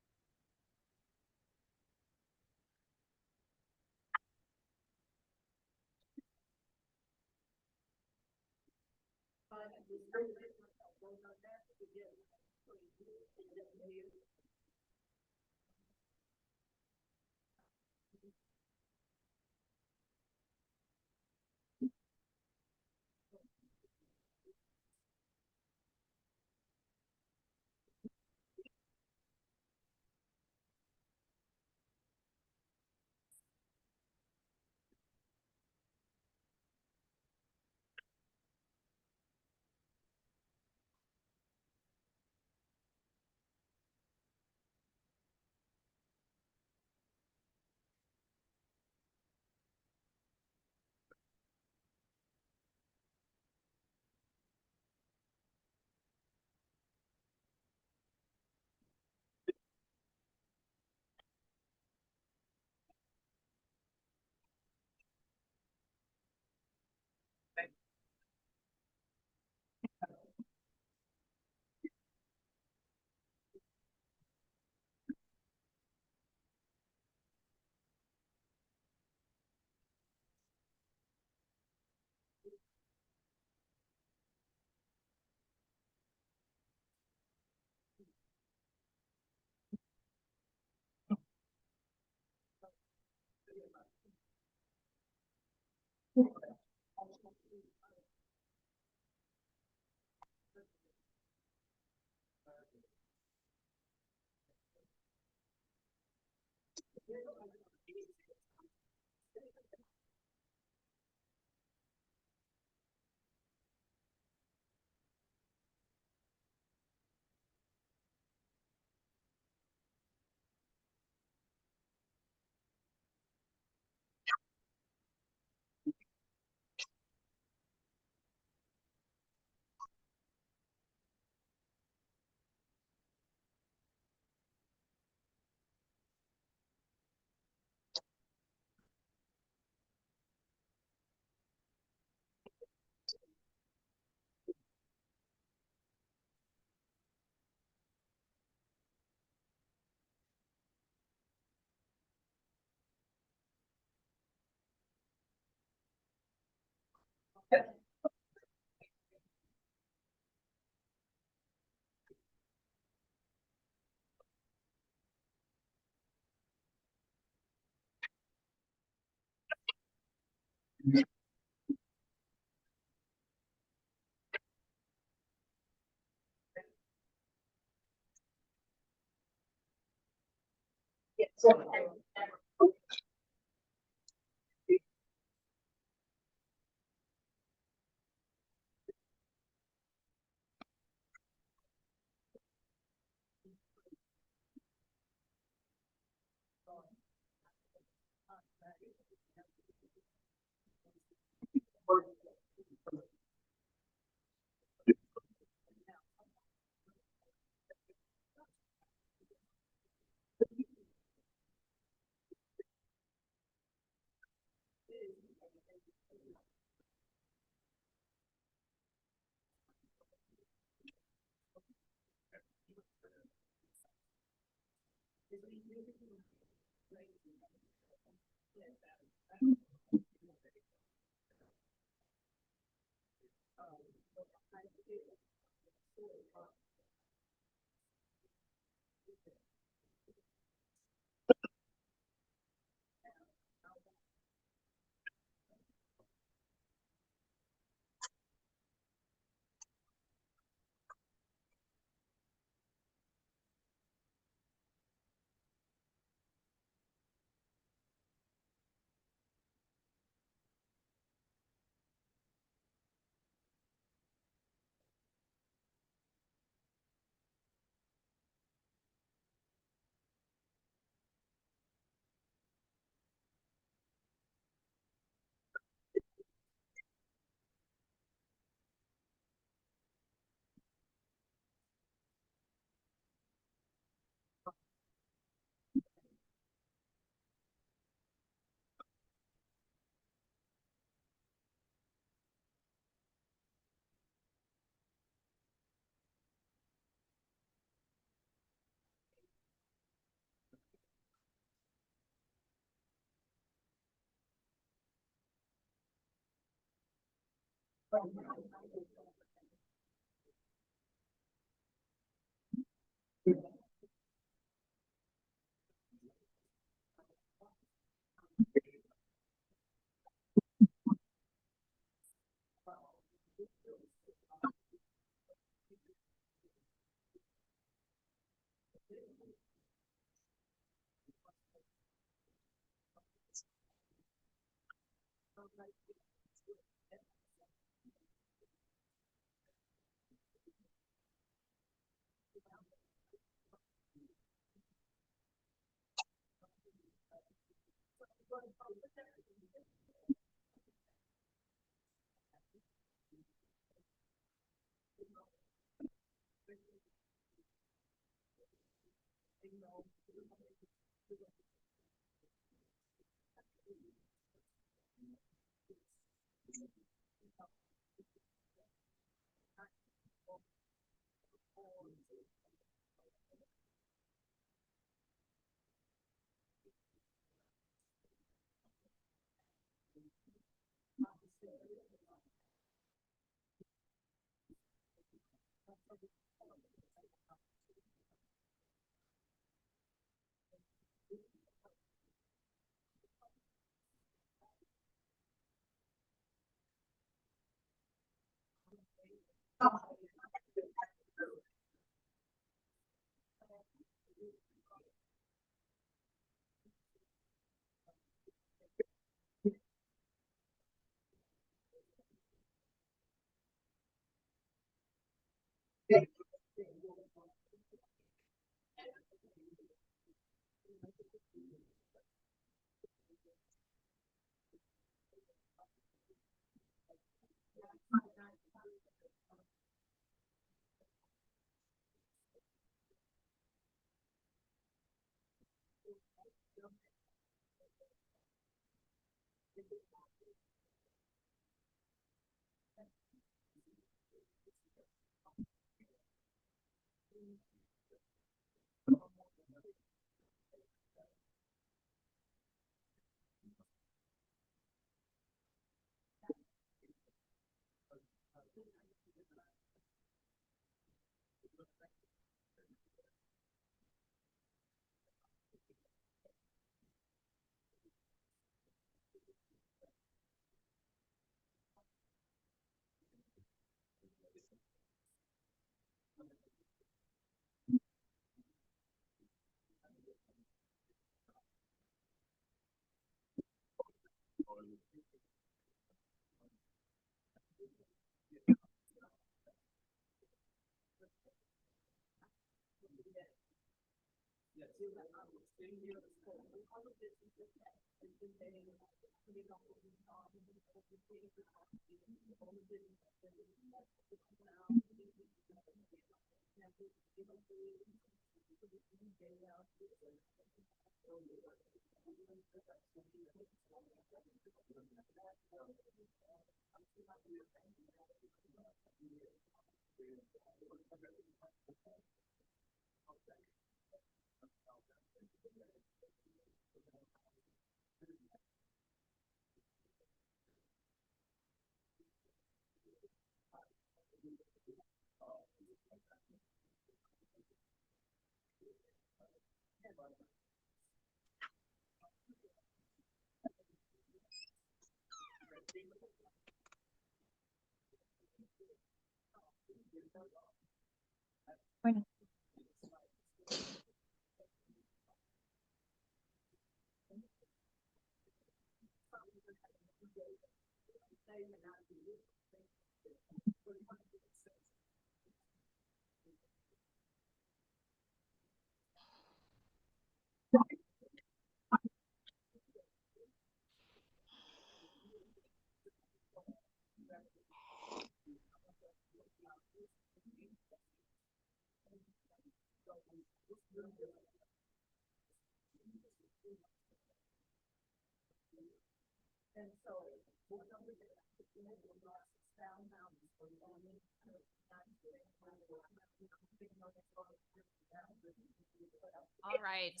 All right.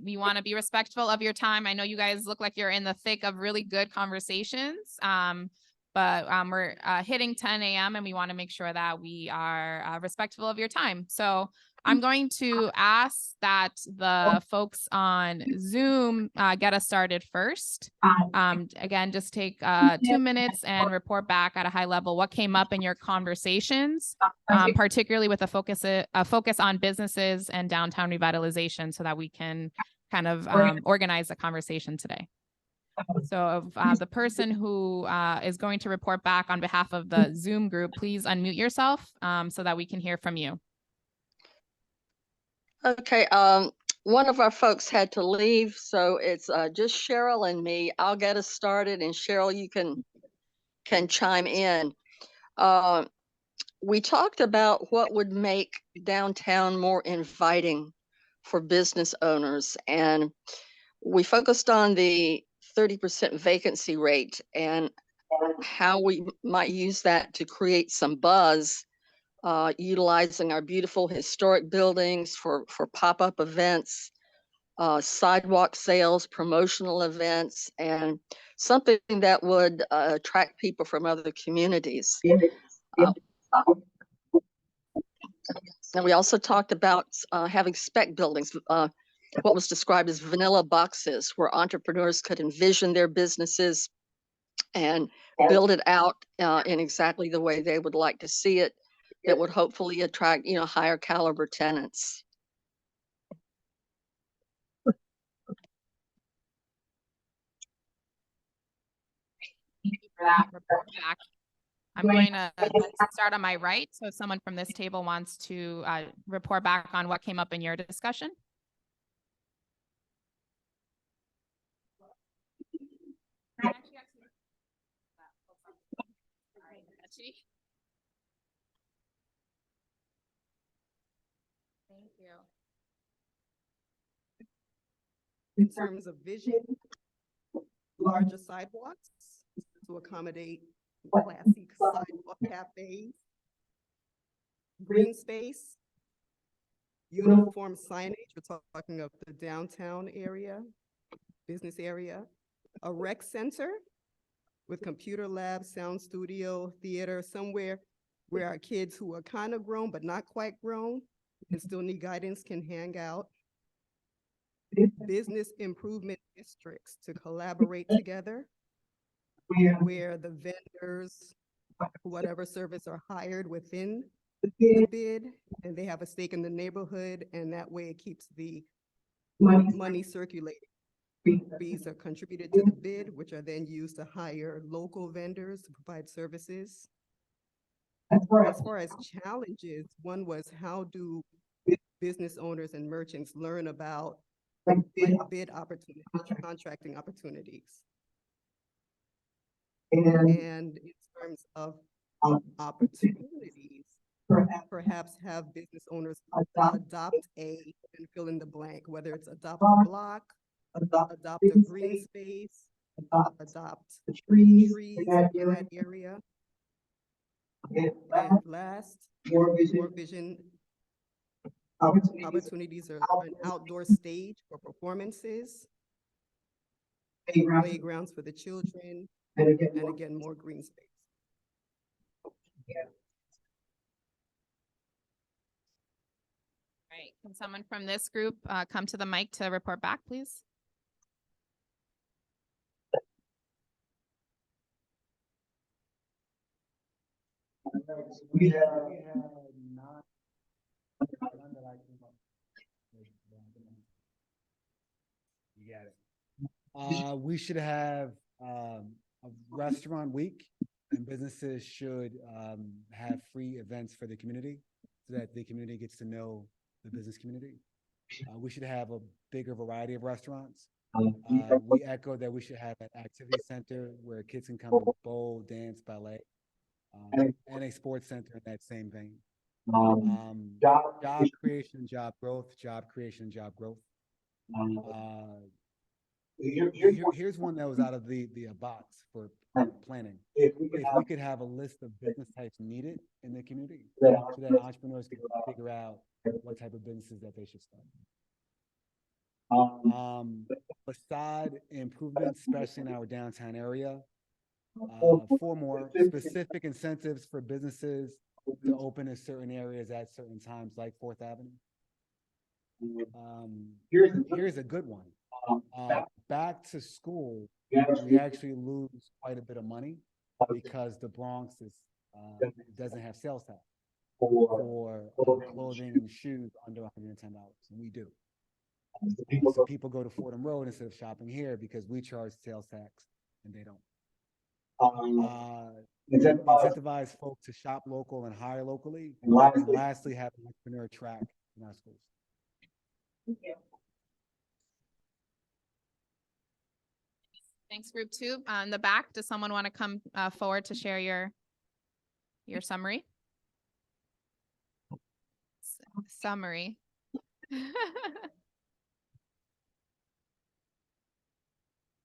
We want to be respectful of your time. I know you guys look like you're in the thick of really good conversations. But we're hitting 10 a.m. and we want to make sure that we are respectful of your time. So I'm going to ask that the folks on Zoom get us started first. Again, just take 2 minutes and report back at a high level what came up in your conversations, particularly with a focus on businesses and downtown revitalization, so that we can kind of organize the conversation today. So the person who is going to report back on behalf of the Zoom group, please unmute yourself so that we can hear from you. Okay, one of our folks had to leave, so it's just Cheryl and me. I'll get us started, and Cheryl, you can chime in. We talked about what would make downtown more inviting for business owners, and we focused on the 30% vacancy rate and how we might use that to create some buzz, utilizing our beautiful historic buildings for pop-up events, sidewalk sales, promotional events, and something that would attract people from other communities. And we also talked about having spec buildings, what was described as vanilla boxes, where entrepreneurs could envision their businesses and build it out in exactly the way they would like to see it. That would hopefully attract, higher caliber tenants. Thank you for that report back. I'm going to start on my right. So if someone from this table wants to report back on what came up in your discussion. Thank you. In terms of vision, larger sidewalks to accommodate classy sidewalk cafes, green space, uniform signage, we're talking of the downtown area, business area, a rec center with computer labs, sound studio, theater, somewhere where our kids who are kind of grown but not quite grown and still need guidance can hang out. Business improvement districts to collaborate together, where the vendors, whatever service are hired within the bid, and they have a stake in the neighborhood, and that way it keeps the money circulating. Fees are contributed to the bid, which are then used to hire local vendors to provide services. As far as challenges, one was how do business owners and merchants learn about bid opportunities, contracting opportunities? And in terms of opportunities, perhaps have business owners adopt a, and fill in the blank, whether it's adopt a block, adopt a green space, adopt trees in that area. And last, more vision opportunities are an outdoor stage for performances, playgrounds for the children, and again, more green space. Right. Can someone from this group come to the mic to report back, please? We had none that I came up with. You got it. We should have a restaurant week, and businesses should have free events for the community so that the community gets to know the business community. We should have a bigger variety of restaurants. We echo that we should have an activity center where kids can come and bowl, dance, ballet, and a sports center in that same vein. Job creation, job growth, job creation, job growth. Here's one that was out of the box for planning. If we could have a list of business types needed in the community so that entrepreneurs could figure out what type of businesses that they should start. Facade improvements, especially in our downtown area. 4 more specific incentives for businesses to open in certain areas at certain times, like 4th Avenue. Here's a good one. Back to school, we actually lose quite a bit of money because the Bronx doesn't have sales tax for clothing and shoes under $110, and we do. So people go to Fordham Road instead of shopping here because we charge sales tax and they don't. Incentivize folks to shop local and hire locally. And lastly, have an entrepreneur track in our schools. Thank you. Thanks, group 2. In the back, does someone want to come forward to share your summary? Summary.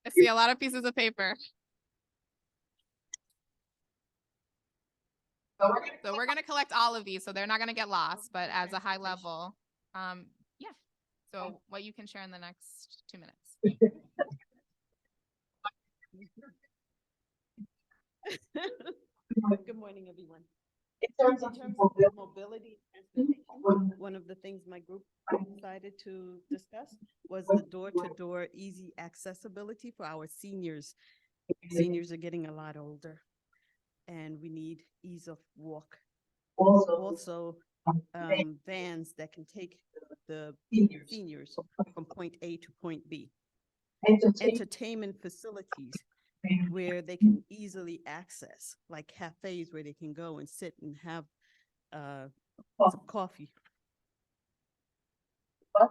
I see a lot of pieces of paper. So we're going to collect all of these, so they're not going to get lost, but as a high level, yeah. So what you can share in the next 2 minutes. Good morning, everyone. In terms of mobility, one of the things my group decided to discuss was the door-to-door easy accessibility for our seniors. Seniors are getting a lot older, and we need ease of walk. Also, vans that can take the seniors from point A to point B. Entertainment facilities where they can easily access, like cafes where they can go and sit and have some coffee.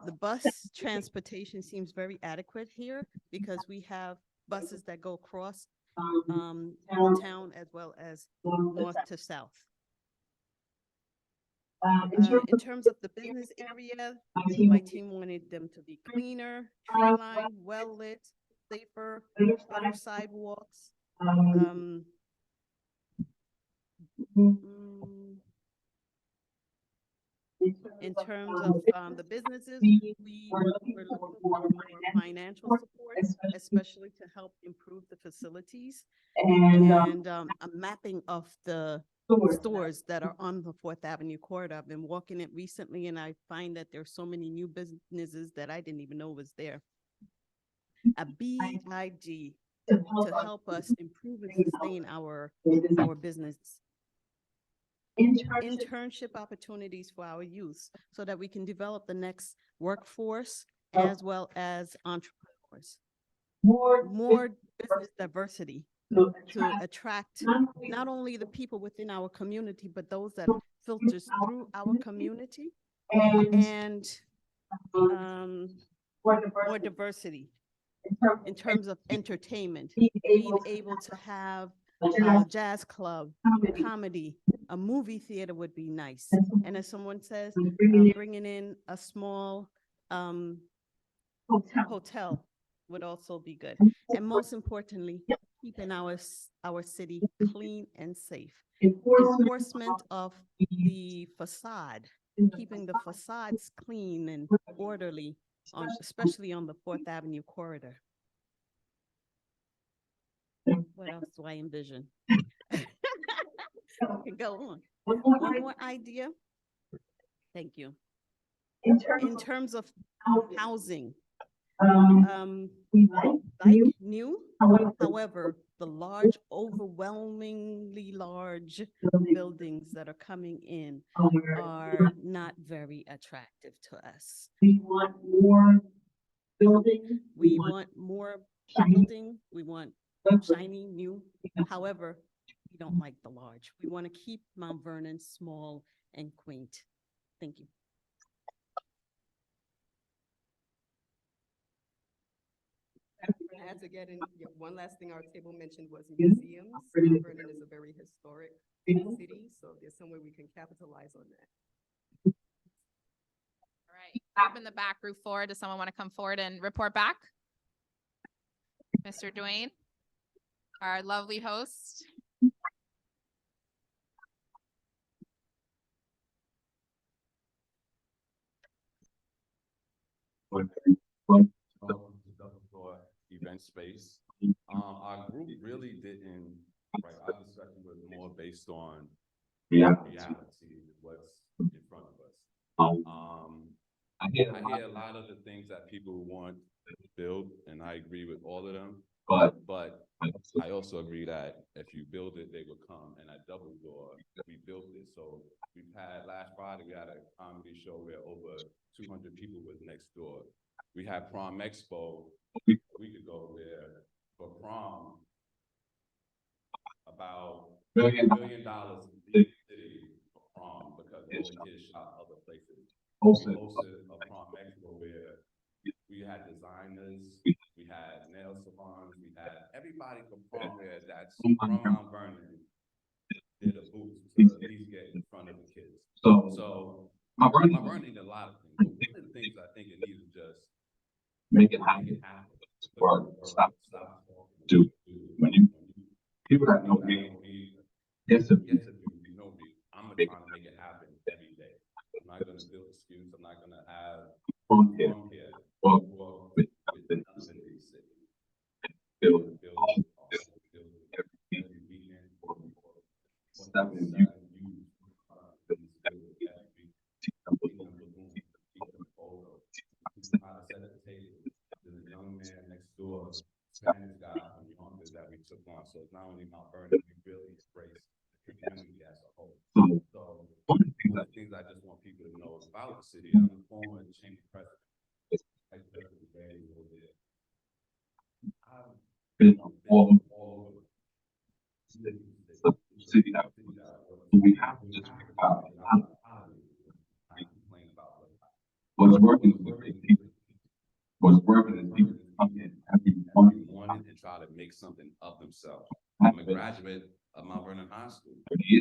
The bus transportation seems very adequate here because we have buses that go across the town as well as north to south. In terms of the business area, my team wanted them to be cleaner, tree-lined, well-lit, safer, better sidewalks. In terms of the businesses, we're looking for more financial support, especially to help improve the facilities and a mapping of the stores that are on the 4th Avenue corridor. I've been walking it recently and I find that there's so many new businesses that I didn't even know was there. A BIG to help us improve and sustain our business. Internship opportunities for our youth so that we can develop the next workforce as well as entrepreneurs. More business diversity to attract not only the people within our community, but those that filters through our community, and more diversity in terms of entertainment, being able to have a jazz club, comedy, a movie theater would be nice. And as someone says, bringing in a small hotel would also be good. And most importantly, keeping our city clean and safe. Enforcement of the facade, keeping the facades clean and orderly, especially on the 4th Avenue corridor. What else do I envision? We can go on. One more idea. Thank you. In terms of housing, we like new, however, the large, overwhelmingly large buildings that are coming in are not very attractive to us. We want more building. We want more building. We want shiny, new. However, we don't like the large. We want to keep Mount Vernon small and quaint. Thank you. I had to get in, one last thing our table mentioned was museums. Mount Vernon is a very historic city, so there's some way we can capitalize on that. All right, up in the back, group 4. Does someone want to come forward and report back? Mr. Dwayne, our lovely host. Event space. Our group really didn't, right, our discussion was more based on reality, what's in front of us. I hear a lot of the things that people want to build, and I agree with all of them, but I also agree that if you build it, they will come, and at Double Door, we built it. So we've had, last Friday, we had a comedy show where over 200 people was next door. We had Prom Expo a week ago where for prom, about $1 billion in the city for prom because all the kids shot other places. We hosted a Prom Expo where we had designers, we had nail salons, we had everybody from prom where that's from Mount Vernon did a booth to at least get in front of the kids. So Mount Vernon needs a lot of things. But one of the things I think it needs is just make it happen. Or stop. Do when you people that know me, yes, if you know me, I'm gonna try to make it happen every day. I'm not gonna build excuse. I'm not gonna have from here or with the city. Build every weekend or 7 you young man next door, Spanish guy from Yonkers that we took on. So it's not only Mount Vernon, we really embrace the community as a whole. So one of the things I just want people to know about the city, I'm a former chamber president. I've been all over the city that we have to just complain about what's working with people. What's working is people come in every morning and try to make something of themselves. I'm a graduate of Mount Vernon High School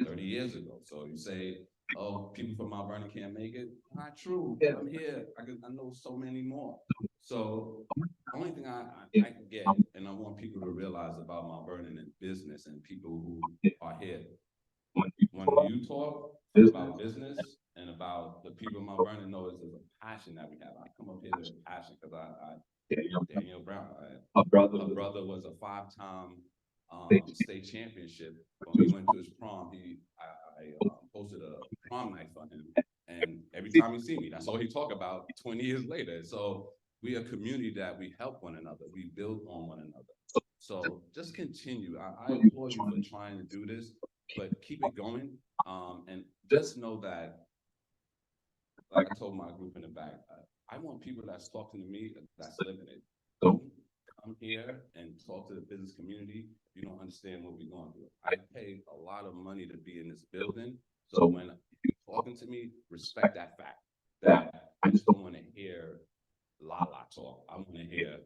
30 years ago. So you say, oh, people from Mount Vernon can't make it? Not true. I'm here. I know so many more. So the only thing I can get, and I want people to realize about Mount Vernon and business and people who are here. When you talk about business and about the people of Mount Vernon know is there's a passion that we have. I come up here with a passion because Daniel Brown, a brother was a 5-time state championship. When we went to his prom, I posted a prom night for him. And every time he see me, that's all he talk about 20 years later. So we are a community that we help one another. We build on one another. So just continue. I applaud you for trying to do this, but keep it going. And just know that, like I told my group in the back, I want people that's talking to me that's living it. Don't come here and talk to the business community. You don't understand what we're going through. I paid a lot of money to be in this building. So when you're talking to me, respect that fact. That I just don't want to hear la talk. I want to hear,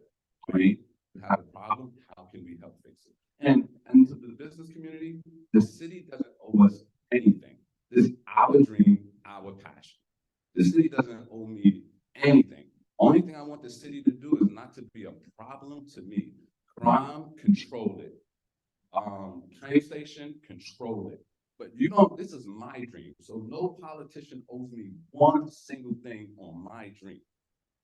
we have a problem. How can we help fix it? And to the business community, the city doesn't owe us anything. This is our dream, our passion. The city doesn't owe me anything. Only thing I want the city to do is not to be a problem to me. Crime, control it. Train station, control it. But you know, this is my dream. So no politician owes me one single thing on my dream.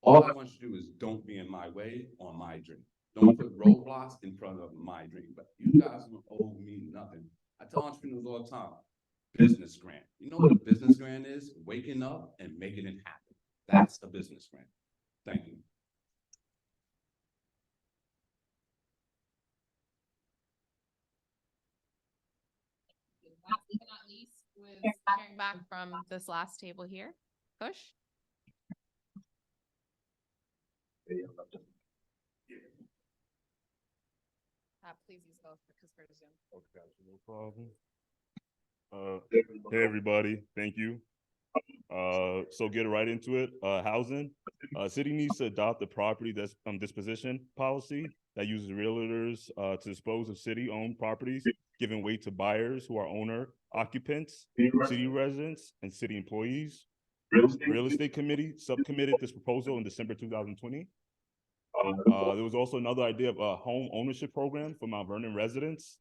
All I want you to do is don't be in my way on my dream. Don't put roadblocks in front of my dream. But you guys don't owe me nothing. I tell entrepreneurs all the time, business grant. You know what a business grant is? Waking up and making it happen. That's a business grant. Thank you. Last but not least, was sharing back from this last table here. Kush? Please use both because for Zoom. Okay, no problem. Hey everybody, thank you. So get right into it. Housing. City needs to adopt a property that's disposition policy that uses realtors to dispose of city-owned properties, giving weight to buyers who are owner occupants, city residents, and city employees. Real estate committee subcommitted this proposal in December 2020. There was also another idea of a home ownership program for Mount Vernon residents.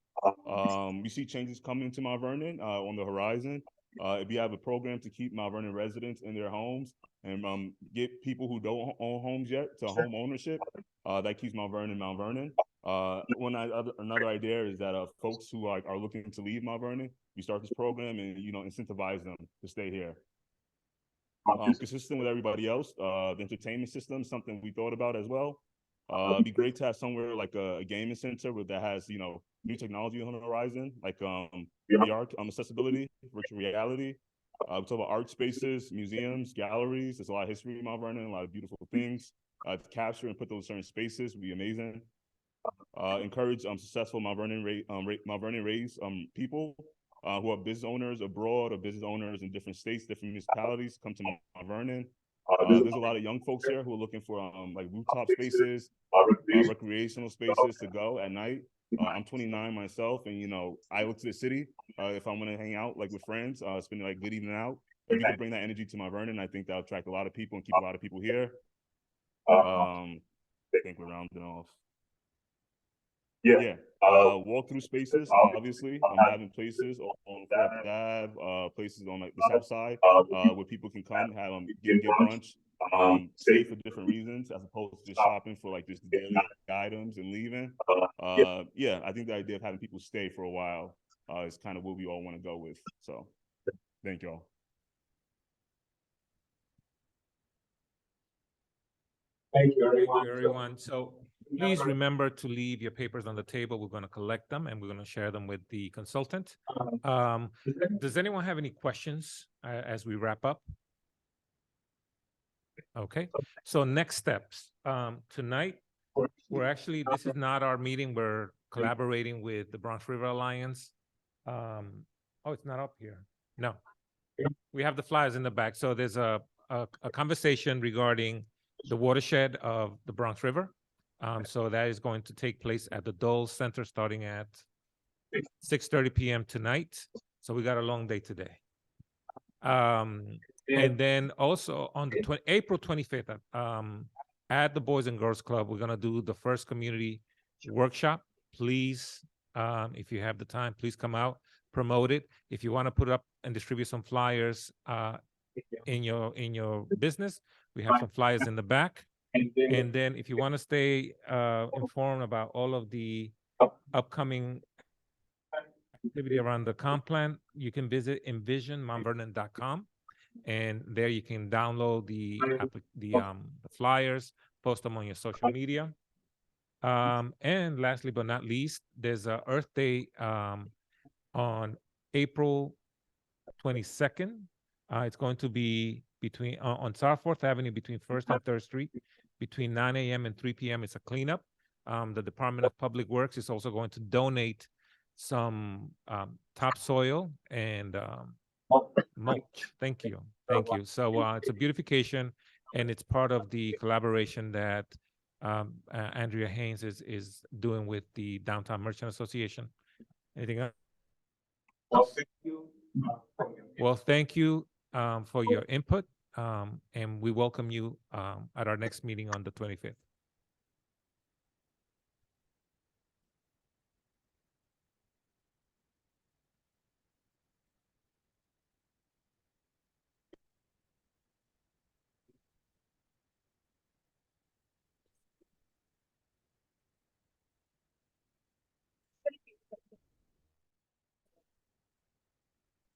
We see changes coming to Mount Vernon on the horizon. If you have a program to keep Mount Vernon residents in their homes and get people who don't own homes yet to home ownership, that keeps Mount Vernon Mount Vernon. Another idea is that folks who are looking to leave Mount Vernon, you start this program and incentivize them to stay here. Consistent with everybody else, the entertainment system is something we thought about as well. It'd be great to have somewhere like a gaming center that has new technology on the horizon, like VR accessibility, virtual reality. We talk about art spaces, museums, galleries. There's a lot of history in Mount Vernon, a lot of beautiful things. To capture and put those certain spaces would be amazing. Encourage successful Mount Vernon raised people who are business owners abroad or business owners in different states, different municipalities, come to Mount Vernon. There's a lot of young folks here who are looking for like rooftop spaces, recreational spaces to go at night. I'm 29 myself, and I look to the city if I want to hang out like with friends, spend like good evening out. If we could bring that energy to Mount Vernon, I think that'll attract a lot of people and keep a lot of people here. I think we're rounding off. Yeah. Walk through spaces, obviously. Having places on Fourth Ave, places on like the south side, where people can come, have get brunch, stay for different reasons, as opposed to just shopping for like just daily items and leaving. Yeah, I think the idea of having people stay for a while is kind of what we all want to go with. So thank you all. Thank you, everyone. Thank you, everyone. So please remember to leave your papers on the table. We're going to collect them and we're going to share them with the consultant. Does anyone have any questions as we wrap up? Okay, so next steps. Tonight, this is not our meeting. We're collaborating with the Bronx River Alliance. Oh, it's not up here. No, we have the flyers in the back. So there's a conversation regarding the watershed of the Bronx River. So that is going to take place at the Dole Center starting at 6:30 p.m. tonight. So we got a long day today. And then also on the April 25th, at the Boys and Girls Club, we're gonna do the first community workshop. Please, if you have the time, please come out, promote it. If you want to put up and distribute some flyers in your business. We have some flyers in the back. And then if you want to stay informed about all of the upcoming activity around the comp plan, you can visit envisionmountvernon.com, and there you can download the flyers, post them on your social media. And lastly but not least, there's a Earth Day on April 22nd. It's going to be between on South 4th Avenue between 1st and 3rd Street, between 9 a.m. and 3 p.m. It's a cleanup. The Department of Public Works is also going to donate some topsoil and mulch. Thank you. Thank you. So it's a beautification, and it's part of the collaboration that Andrea Haynes is doing with the Downtown Merchant Association. Anything else? Well, thank you for your input, and we welcome you at our next meeting on the 25th.